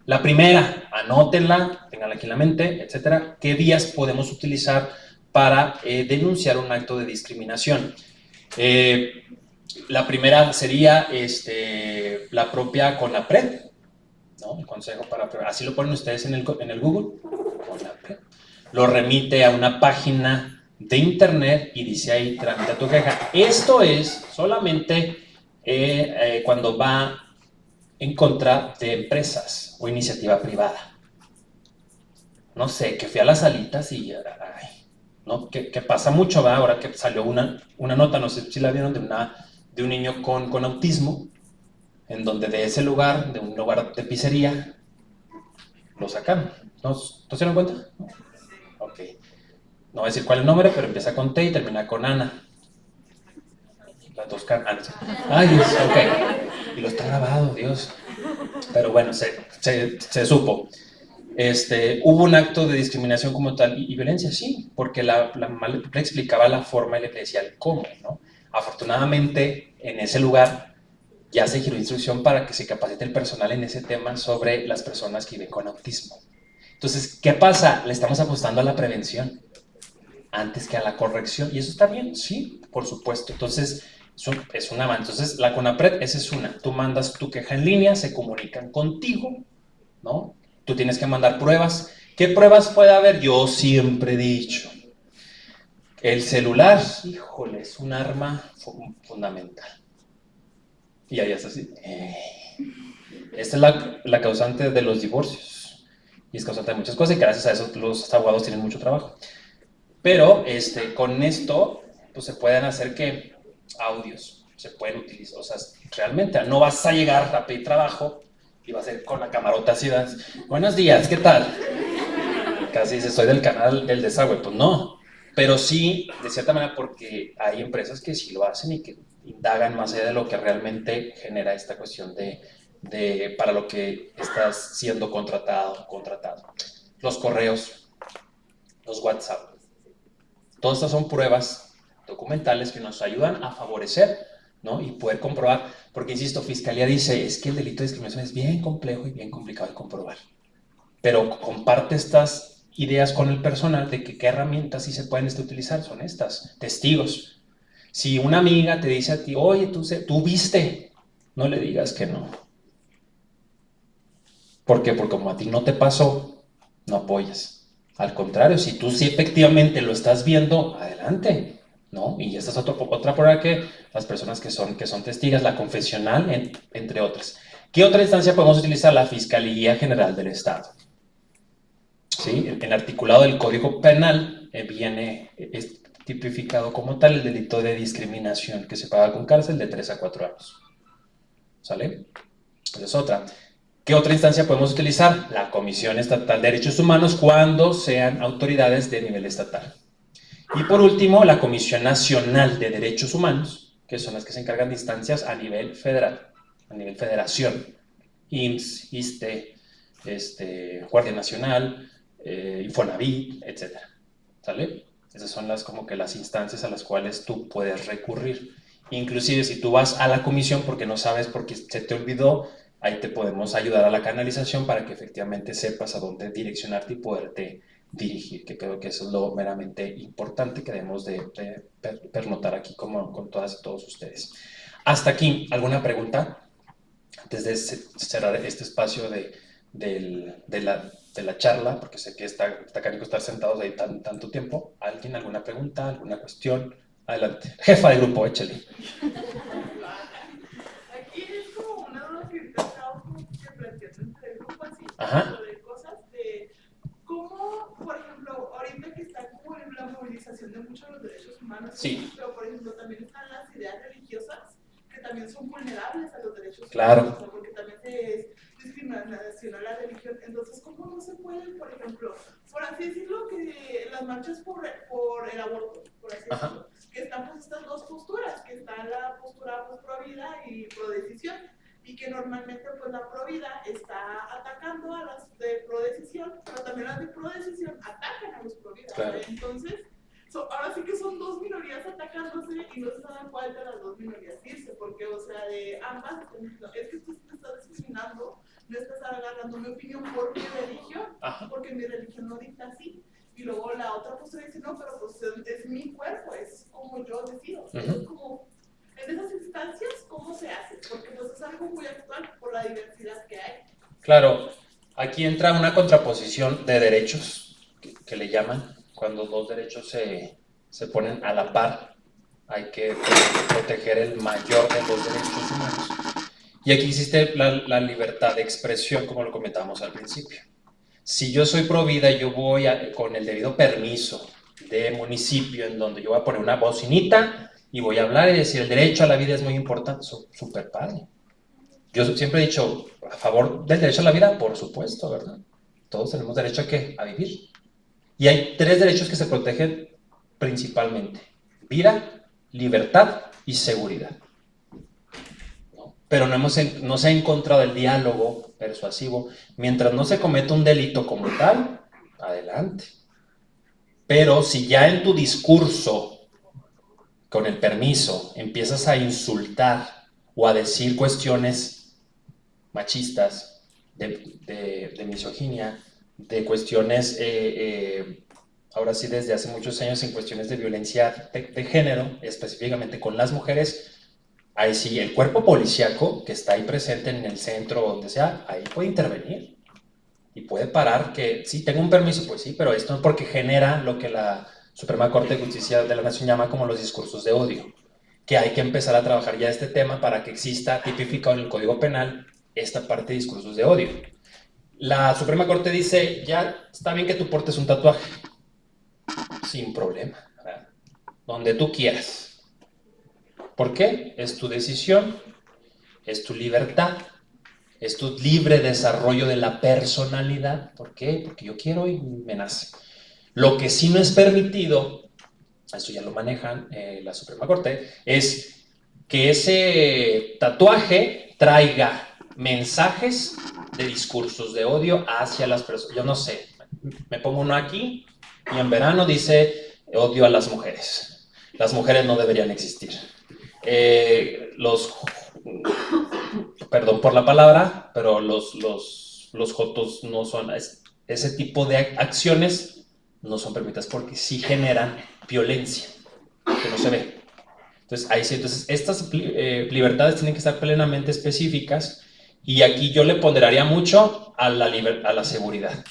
La primera, anótenla, tenganla aquí en la mente, etcétera. ¿Qué vías podemos utilizar para denunciar un acto de discriminación? La primera sería la propia CONAPRED, ¿no? El Consejo para... Así lo ponen ustedes en el Google, CONAPRED. Lo remite a una página de internet y dice ahí, tramita tu queja. Esto es solamente cuando va en contra de empresas o iniciativa privada. No sé, que fui a las salitas y, ¿no? Que pasa mucho, ¿verdad? Ahora que salió una nota, no sé si la vieron, de un niño con autismo, en donde de ese lugar, de un lugar de pizzería, lo sacaron. ¿No se dieron cuenta? ¿No? Ok. No voy a decir cuál es el nombre, pero empieza con T y termina con Ana. Las dos caras. Ay, Dios, ok. Y lo está grabado, Dios. Pero bueno, se supo. Hubo un acto de discriminación como tal y violencia, sí, porque la mamá le explicaba la forma y le decía el cómo, ¿no? Afortunadamente, en ese lugar ya se giró instrucción para que se capacite el personal en ese tema sobre las personas que viven con autismo. Entonces, ¿qué pasa? Le estamos apostando a la prevención antes que a la corrección, y eso está bien, sí, por supuesto. Entonces, es un avance. Entonces, la CONAPRED, esa es una. Tú mandas tu queja en línea, se comunican contigo, ¿no? Tú tienes que mandar pruebas. ¿Qué pruebas puede haber? Yo siempre he dicho, el celular, híjole, es un arma fundamental. Y ahí es así. Esta es la causante de los divorcios. Y es causante de muchas cosas y gracias a eso los abogados tienen mucho trabajo. Pero con esto, pues se pueden hacer que audios se pueden utilizar. O sea, realmente no vas a llegar a pedir trabajo y vas a ir con la camarota así, buenos días, ¿qué tal? Casi dice, soy del canal El Desagüe. Pues no, pero sí, de cierta manera, porque hay empresas que sí lo hacen y que indagan más allá de lo que realmente genera esta cuestión para lo que estás siendo contratado. Los correos, los WhatsApp. Todas estas son pruebas documentales que nos ayudan a favorecer, ¿no? Y poder comprobar, porque insisto, Fiscalía dice, es que el delito de discriminación es bien complejo y bien complicado de comprobar. Pero comparte estas ideas con el personal de que qué herramientas sí se pueden utilizar, son estas, testigos. Si una amiga te dice a ti, oye, tú viste, no le digas que no. ¿Por qué? Porque como a ti no te pasó, no apoyas. Al contrario, si tú sí efectivamente lo estás viendo, adelante, ¿no? Y esta es otra prueba que las personas que son testigas, la confesional, entre otras. ¿Qué otra instancia podemos utilizar? La Fiscalía General del Estado. ¿Sí? En el articulado del Código Penal es tipificado como tal el delito de discriminación que se paga con cárcel de 3 a 4 años. ¿Sale? Esa es otra. ¿Qué otra instancia podemos utilizar? La Comisión Estatal de Derechos Humanos cuando sean autoridades de nivel estatal. Y por último, la Comisión Nacional de Derechos Humanos, que son las que se encargan de instancias a nivel federal, a nivel federación. IMSS, ISSSTE, Guardia Nacional, Infonavit, etc. ¿Sale? Esas son como que las instancias a las cuales tú puedes recurrir. Inclusive si tú vas a la comisión porque no sabes, porque se te olvidó, ahí te podemos ayudar a la canalización para que efectivamente sepas a dónde direccionarte y poderte dirigir, que creo que eso es lo meramente importante que debemos de pernotar aquí con todas y todos ustedes. Hasta aquí, ¿alguna pregunta? Antes de cerrar este espacio de la charla, porque sé que está canijo estar sentados ahí tanto tiempo. ¿Alguien, alguna pregunta, alguna cuestión? Adelante. Jefa de grupo, échale. Aquí es como una duda que estaba planteando entre el grupo así, de cosas de cómo, por ejemplo, ahorita que está como en la movilización de muchos de los derechos humanos, sí. Pero por ejemplo también están las ideas religiosas que también son vulnerables a los derechos humanos, porque también se discriminación a la religión. Entonces, ¿cómo no se pueden, por ejemplo, por así decirlo, que las marchas por el aborto, por así decirlo, que están pues estas dos posturas, que está la postura pues, pro vida y pro decisión, y que normalmente pues la pro vida está atacando a las de pro decisión, pero también las de pro decisión atacan a los pro vida. Claro. Entonces, ahora sí que son dos minorías atacándose y no se saben cuál de las dos minorías irse, porque, o sea, de ambas, es que tú te estás discriminando, no estás agarrando mi opinión por mi religión, porque mi religión no dicta así. Y luego la otra postura dice, no, pero pues es mi cuerpo, es como yo decido. Es como, en esas instancias, ¿cómo se hace? Porque pues es algo muy actual por la diversidad que hay. Claro, aquí entra una contraposición de derechos, que le llaman, cuando dos derechos se ponen a la par, hay que proteger el mayor de los derechos humanos. Y aquí existe la libertad de expresión, como lo comentábamos al principio. Si yo soy pro vida, yo voy con el debido permiso de municipio, en donde yo voy a poner una bocinita y voy a hablar y decir, el derecho a la vida es muy importante, súper padre. Yo siempre he dicho, a favor del derecho a la vida, por supuesto, ¿verdad? Todos tenemos derecho a ¿qué? A vivir. Y hay 3 derechos que se protegen principalmente: vida, libertad y seguridad. ¿No? Pero no se ha encontrado el diálogo persuasivo. Mientras no se cometa un delito como tal, adelante. Pero si ya en tu discurso, con el permiso, empiezas a insultar o a decir cuestiones machistas, de misoginia, de cuestiones, ahora sí desde hace muchos años, en cuestiones de violencia de género, específicamente con las mujeres, ahí sí, el cuerpo policíaco que está ahí presente en el centro, donde sea, ahí puede intervenir y puede parar que, sí, tengo un permiso, pues sí, pero esto es porque genera lo que la Suprema Corte de Justicia de la Nación llama como los discursos de odio, que hay que empezar a trabajar ya este tema para que exista tipificado en el Código Penal esta parte de discursos de odio. La Suprema Corte dice, ya está bien que tú portes un tatuaje, sin problema, ¿verdad? Donde tú quieras. ¿Por qué? Es tu decisión, es tu libertad, es tu libre desarrollo de la personalidad. ¿Por qué? Porque yo quiero y me nace. Lo que sí no es permitido, eso ya lo manejan la Suprema Corte, es que ese tatuaje traiga mensajes de discursos de odio hacia las personas. Yo no sé, me pongo uno aquí y en verano dice odio a las mujeres. Las mujeres no deberían existir. Perdón por la palabra, pero los jotos no son, ese tipo de acciones no son permitidas porque sí generan violencia, que no se ve. Entonces, ahí sí, entonces estas libertades tienen que estar plenamente específicas y aquí yo le ponderaría mucho a la seguridad.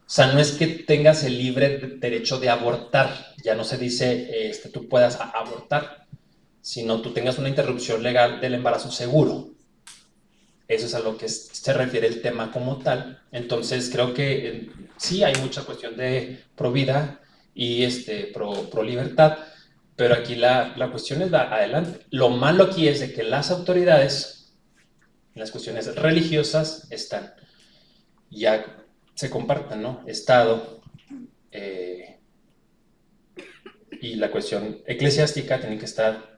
O sea, no es que tengas el libre derecho de abortar, ya no se dice tú puedas abortar, sino tú tengas una interrupción legal del embarazo seguro. Eso es a lo que se refiere el tema como tal. Entonces, creo que sí hay mucha cuestión de pro vida y pro libertad, pero aquí la cuestión es adelante. Lo malo aquí es de que las autoridades, en las cuestiones religiosas, están, ya se comparten, ¿no? Estado y la cuestión eclesiástica tienen que estar.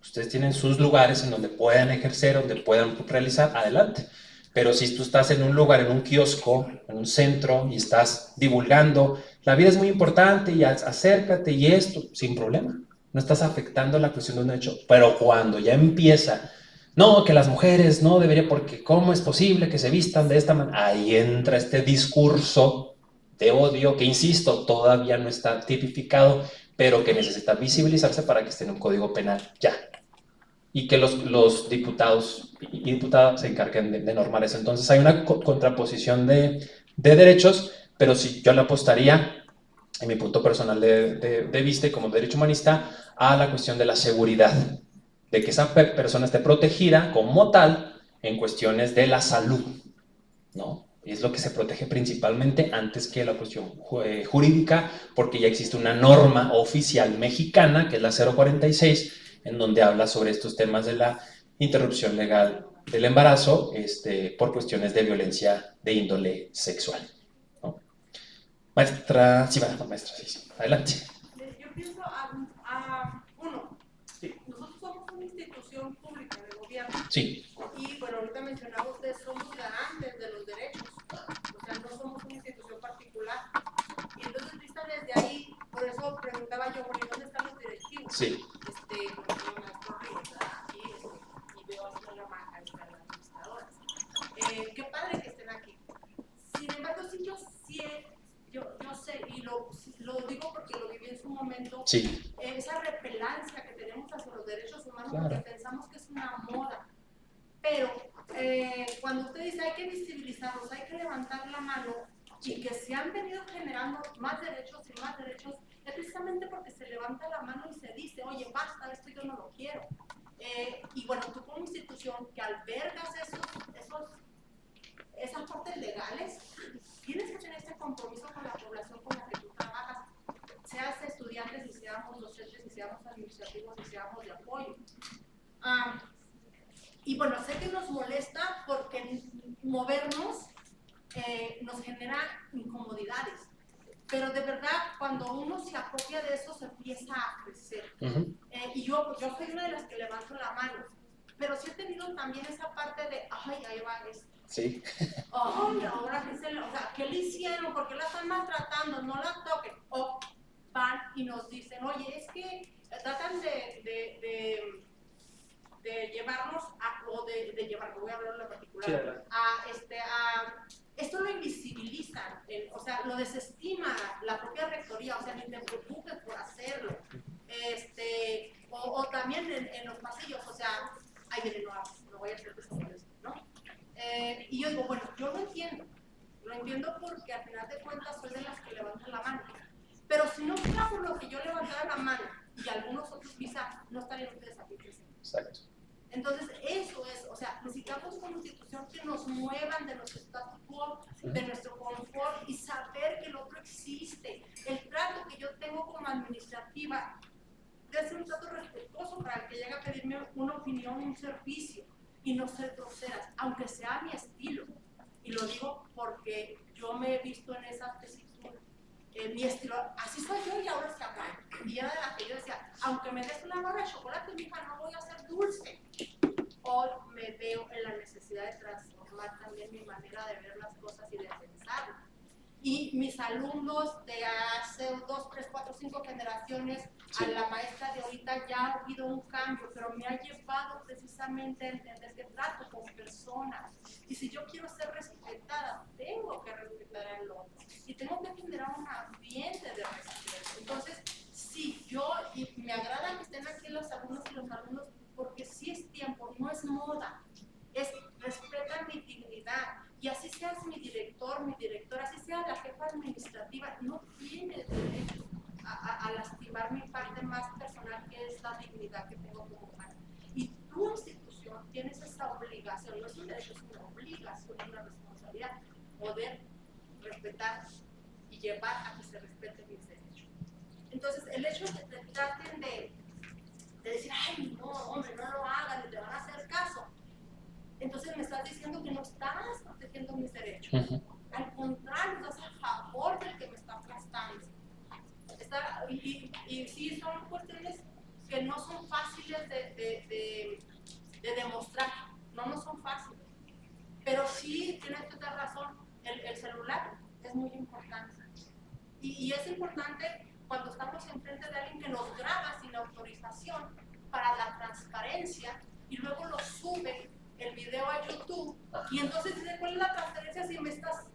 Ustedes tienen sus lugares en donde puedan ejercer, donde puedan realizar, adelante. Pero si tú estás en un lugar, en un kiosco, en un centro, y estás divulgando, la vida es muy importante y acércate y esto, sin problema. No estás afectando la cuestión de un hecho. Pero cuando ya empieza, no, que las mujeres no deberían, porque ¿cómo es posible que se vistan de esta manera? Ahí entra este discurso de odio que, insisto, todavía no está tipificado, pero que necesita visibilizarse para que esté en un código penal ya. Y que los diputados y diputadas se encarguen de normar eso. Entonces hay una contraposición de derechos, pero sí, yo le apostaría, en mi punto personal de vista y como derecho humanista, a la cuestión de la seguridad, de que esa persona esté protegida como tal en cuestiones de la salud, ¿no? Y es lo que se protege principalmente antes que la cuestión jurídica, porque ya existe una norma oficial mexicana, que es la 046, en donde habla sobre estos temas de la interrupción legal del embarazo por cuestiones de violencia de índole sexual, ¿no? Maestra, sí, maestra, sí, adelante. Yo pienso, uno, sí. Nosotros somos una institución pública de gobierno. Sí. Y bueno, ahorita mencionaba usted, somos garantes de los derechos. O sea, no somos una institución particular. Y entonces, vista desde ahí, por eso preguntaba yo, bueno, ¿dónde están los directivos? Sí. Como maestro Ríos, aquí, y veo a la marca de las administradoras. Qué padre que estén aquí. Sin embargo, sí, yo sé, y lo digo porque lo viví en su momento, sí. Esa repelancia que tenemos hacia los derechos humanos, claro. porque pensamos que es una moda. Pero cuando usted dice hay que visibilizarlos, hay que levantar la mano, sí. Y que se han venido generando más derechos y más derechos, es precisamente porque se levanta la mano y se dice, oye, basta, esto yo no lo quiero. Y bueno, tú como institución que albergas esas partes legales, tienes que tener este compromiso con la población con la que tú trabajas, seas estudiantes y seamos docentes y seamos administrativos y seamos de apoyo. Y bueno, sé que nos molesta porque movernos nos genera incomodidades, pero de verdad cuando uno se apropia de eso se empieza a crecer. Y yo soy una de las que levanto la mano, pero sí he tenido también esa parte de, ay, ahí va esto. Sí. Ay, ahora o sea, ¿qué le hicieron? ¿Por qué la están maltratando? No la toquen. O van y nos dicen, oye, es que tratan de llevarnos o de llevar, voy a hablar en lo particular, sí, esto lo invisibilizan, o sea, lo desestima la propia rectoría, o sea, ni te preocupes por hacerlo. O también en los pasillos, o sea, ay, miren, no voy a hacer esto, ¿no? Y yo digo, bueno, yo lo entiendo porque al final de cuentas soy de las que levantan la mano. Pero si no fuera por lo que yo levantara la mano y algunos otros quizás no estarían ustedes aquí presentes. Exacto. Entonces, eso es, o sea, necesitamos como institución que nos muevan de nuestro status quo, de nuestro confort y saber que el otro existe. El trato que yo tengo como administrativa debe ser un trato respetuoso para el que llegue a pedirme una opinión, un servicio y no ser groseras, aunque sea mi estilo. Y lo digo porque yo me he visto en esa tesitura. Mi estilo, así soy yo y ahora se acaba. Y era de la que yo decía, aunque me des una barra de chocolate, mija, no voy a hacer dulce. Hoy me veo en la necesidad de transformar también mi manera de ver las cosas y de pensar. Y mis alumnos de hace 2, 3, 4, 5 generaciones, sí, a la maestra de ahorita ya ha habido un cambio, pero me ha llevado precisamente a entender que trato con personas. Y si yo quiero ser respetada, tengo que respetar al otro. Y tengo que generar un ambiente de respeto. Entonces, sí, y me agrada que estén aquí los alumnos y los alumnos, porque sí es tiempo, no es moda. Respetan mi dignidad. Y así seas mi director, mi directora, así sea la jefa administrativa, no tienes derecho a lastimar mi parte más personal, que es la dignidad que tengo como humana. Y tu institución tienes esa obligación, no es un derecho, es una obligación, una responsabilidad, poder respetar y llevar a que se respeten mis derechos. Entonces, el hecho de que traten de decir, ay, no, hombre, no lo hagan, y te van a hacer caso, entonces me estás diciendo que no estás protegiendo mis derechos. Al contrario, estás a favor del que me está aplastando. Y sí, son cuestiones que no son fáciles de demostrar, no son fáciles. Pero sí, tienes toda razón, el celular es muy importante. Y es importante cuando estamos enfrente de alguien que nos graba sin autorización para la transparencia y luego lo sube el video a YouTube, y entonces dice, ¿cuál es la transferencia si me estás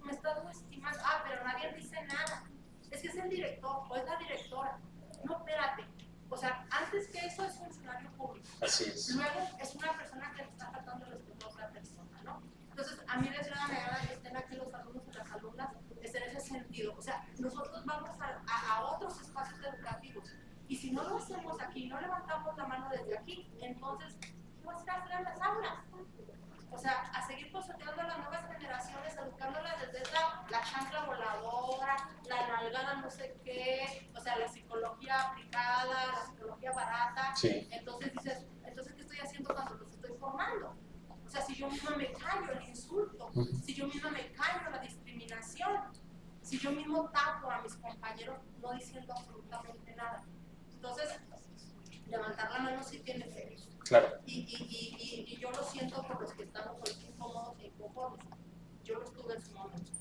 estimando? Pero nadie dice nada. Es que es el director o es la directora. No, espérate. O sea, antes que eso es funcionario público. Así es. Luego es una persona que está tratando de respetar a otra persona, ¿no? Entonces, a mí les agrada que estén aquí los alumnos y las alumnas, en ese sentido. O sea, nosotros vamos a otros espacios educativos. Y si no lo hacemos aquí, no levantamos la mano desde aquí, entonces, ¿qué vas a hacer en las aulas? O sea, a seguir consolidando a las nuevas generaciones, educándolas desde la chancla voladora, la nalgada no sé qué, o sea, la psicología aplicada, la psicología barata. Sí. Entonces dices, ¿qué estoy haciendo cuando los estoy formando? O sea, si yo misma me callo el insulto, si yo misma me callo la discriminación, si yo mismo tapo a mis compañeros no diciendo absolutamente nada. Entonces, levantar la mano sí tiene derecho. Claro. Y yo lo siento por los que estamos hoy incómodos e inconformes. Yo lo estuve en su momento.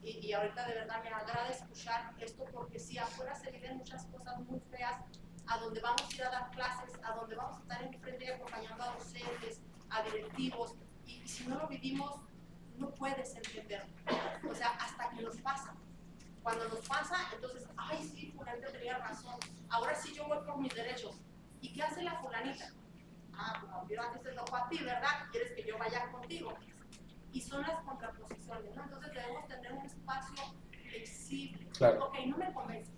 Y ahorita de verdad me agrada escuchar esto, porque sí, afuera se viven muchas cosas muy feas, a donde vamos a ir a dar clases, a donde vamos a estar enfrente acompañando a docentes, a directivos, y si no lo vivimos, no puedes entenderlo. O sea, hasta que nos pasa. Cuando nos pasa, entonces, ay, sí, fulanita tenía razón. Ahora sí yo voy por mis derechos. ¿Y qué hace la fulanita? Como yo antes te toco a ti, ¿verdad? ¿Quieres que yo vaya contigo? Y son las contraposiciones, ¿no? Entonces debemos tener un espacio flexible. Claro. Ok, no me convence.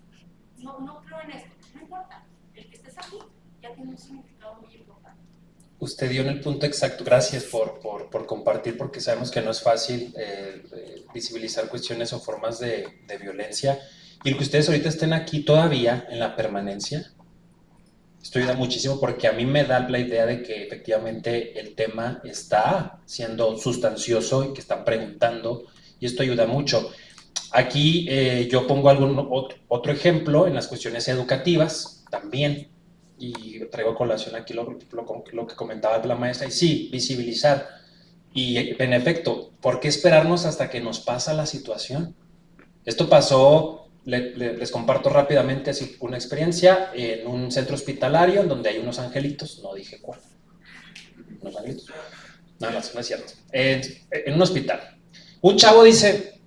no creo en esto, no importa, el que estés aquí ya tiene un significado muy importante. Usted dio en el punto exacto, gracias por compartir, porque sabemos que no es fácil visibilizar cuestiones o formas de violencia, y el que ustedes ahorita estén aquí todavía en la permanencia, esto ayuda muchísimo porque a mí me da la idea de que efectivamente el tema está siendo sustancioso y que están preguntando, y esto ayuda mucho. Aquí yo pongo otro ejemplo en las cuestiones educativas también, y traigo a colación aquí lo que comentaba la maestra, y sí, visibilizar. Y en efecto, ¿por qué esperarnos hasta que nos pasa la situación? Esto pasó, les comparto rápidamente así una experiencia en un centro hospitalario donde hay unos angelitos, no dije cuál, unos angelitos, no es cierto, en un hospital. Un chavo dice,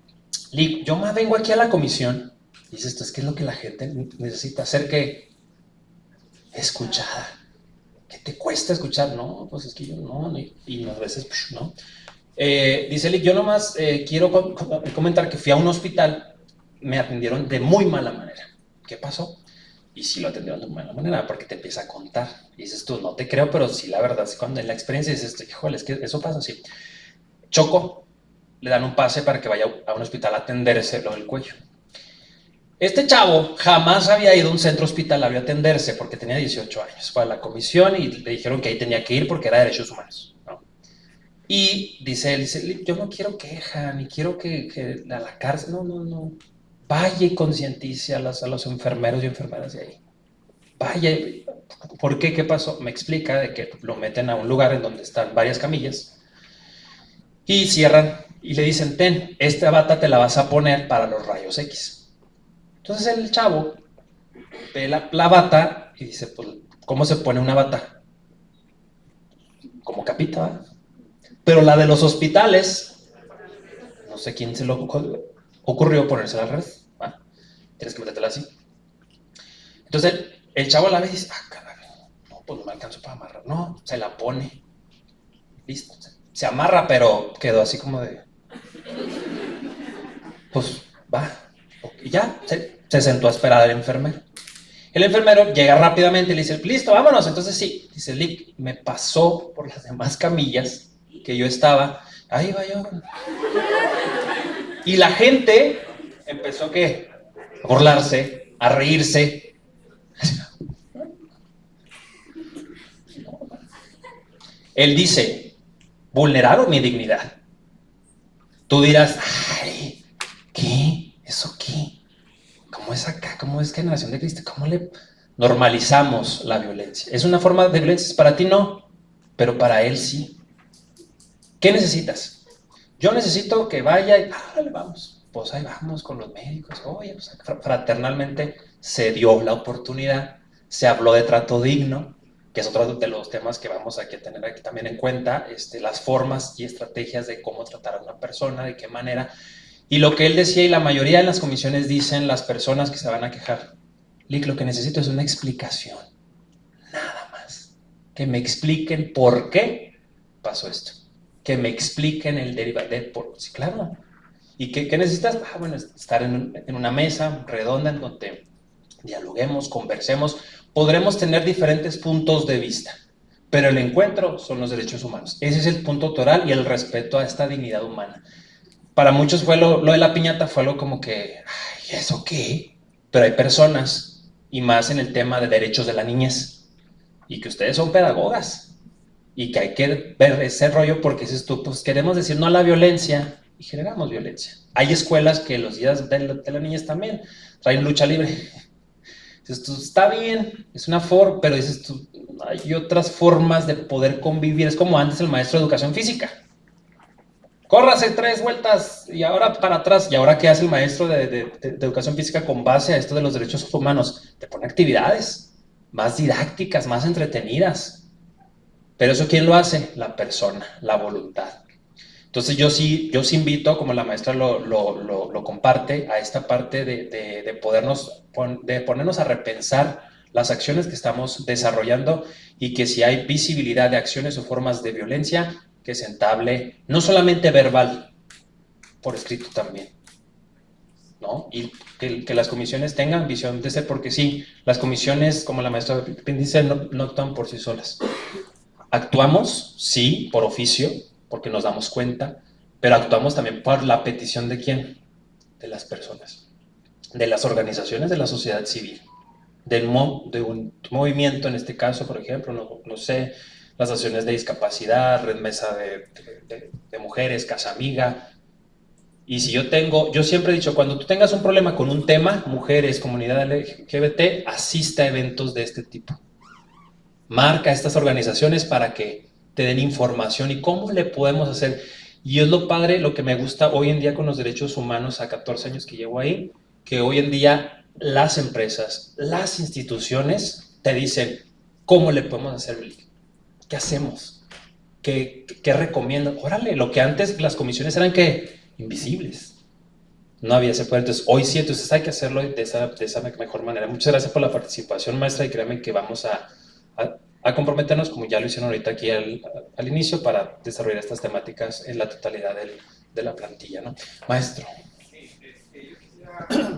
Lick, yo más vengo aquí a la comisión, dice esto, es que es lo que la gente necesita, ser que escuchada. ¿Qué te cuesta escuchar? No, pues es que yo no, y a veces no. Dice Lick, yo nomás quiero comentar que fui a un hospital, me atendieron de muy mala manera. ¿Qué pasó? Y sí lo atendieron de mala manera, porque te empieza a contar. Y dices tú, no te creo, pero sí, la verdad, cuando en la experiencia dices, híjole, es que eso pasa así. Choco, le dan un pase para que vaya a un hospital a atenderse lo del cuello. Este chavo jamás había ido a un centro hospitalario a atenderse porque tenía 18 años. Fue a la comisión y le dijeron que ahí tenía que ir porque era derechos humanos, ¿no? Y dice él, yo no quiero queja, ni quiero que a la cárcel, no. Vaya y concientice a los enfermeros y enfermeras de ahí. Vaya, ¿por qué? ¿Qué pasó? Me explica de que lo meten a un lugar en donde están varias camillas y cierran y le dicen, ten, esta bata te la vas a poner para los rayos X. Entonces el chavo ve la bata y dice, pues, ¿cómo se pone una bata? Como capita, ¿verdad? Pero la de los hospitales, no sé quién se lo ocurrió ponérsela al revés. Tienes que metértela así. Entonces el chavo la ve y dice, caray, no, pues no me alcanzo para amarrar. No, se la pone. Listo. Se amarra, pero quedó así como de, pues va. Y ya, se sentó a esperar al enfermero. El enfermero llega rápidamente y le dice, listo, vámonos. Entonces sí, dice Lick, me pasó por las demás camillas que yo estaba. Ahí va yo. Y la gente empezó, ¿qué? A burlarse, a reírse. Él dice, vulneraron mi dignidad. Tú dirás, ay, ¿qué? ¿Eso qué? ¿Cómo es acá? ¿Cómo es generación de Cristo? ¿Cómo le normalizamos la violencia? ¿Es una forma de violencia? Para ti no, pero para él sí. ¿Qué necesitas? Yo necesito que vaya y, vamos. Pues ahí vamos con los médicos. Oye, pues fraternalmente se dio la oportunidad, se habló de trato digno, que es otro de los temas que vamos a tener aquí también en cuenta, las formas y estrategias de cómo tratar a una persona, de qué manera. Y lo que él decía, y la mayoría de las comisiones dicen, las personas que se van a quejar, Lick, lo que necesito es una explicación, nada más. Que me expliquen por qué pasó esto. Que me expliquen el derivado. Sí, claro. ¿Y qué necesitas? Bueno, estar en una mesa redonda en donde dialoguemos, conversemos. Podremos tener diferentes puntos de vista, pero el encuentro son los derechos humanos. Ese es el punto toral y el respeto a esta dignidad humana. Para muchos fue lo de la piñata, fue algo como que, ay, ¿eso qué? Pero hay personas, y más en el tema de derechos de la niñez, y que ustedes son pedagogas, y que hay que ver ese rollo porque dices tú, pues queremos decir no a la violencia, y generamos violencia. Hay escuelas que los días de la niñez también traen lucha libre. Dices tú, está bien, es una forma, pero dices tú, hay otras formas de poder convivir. Es como antes el maestro de educación física. Córrase 3 vueltas y ahora para atrás. ¿Y ahora qué hace el maestro de educación física con base a esto de los derechos humanos? Te pone actividades más didácticas, más entretenidas. Pero eso, ¿quién lo hace? La persona, la voluntad. Entonces yo sí invito, como la maestra lo comparte, a esta parte de ponernos a repensar las acciones que estamos desarrollando y que si hay visibilidad de acciones o formas de violencia, que se entable no solamente verbal, por escrito también. ¿no? Y que las comisiones tengan visión de ser, porque sí, las comisiones, como la maestra dice, no actúan por sí solas. Actuamos, sí, por oficio, porque nos damos cuenta, pero actuamos también por la petición ¿de quién? De las personas, de las organizaciones de la sociedad civil, de un movimiento, en este caso, por ejemplo, no sé, las asociaciones de discapacidad, Red Mesa de Mujeres, Casa Amiga. Y si yo siempre he dicho, cuando tú tengas un problema con un tema, mujeres, comunidad LGBT, asista a eventos de este tipo. Marca a estas organizaciones para que te den información y cómo le podemos hacer. Y es lo padre, lo que me gusta hoy en día con los derechos humanos, a 14 años que llevo ahí, que hoy en día las empresas, las instituciones te dicen, ¿cómo le podemos hacer? ¿Qué hacemos? ¿Qué recomiendan? Órale, lo que antes las comisiones eran que invisibles. No había ese poder. Entonces, hoy sí, entonces hay que hacerlo de esa mejor manera. Muchas gracias por la participación, maestra, y créanme que vamos a comprometernos, como ya lo hicieron ahorita aquí al inicio, para desarrollar estas temáticas en la totalidad de la plantilla, ¿no? Maestro. Sí, yo quisiera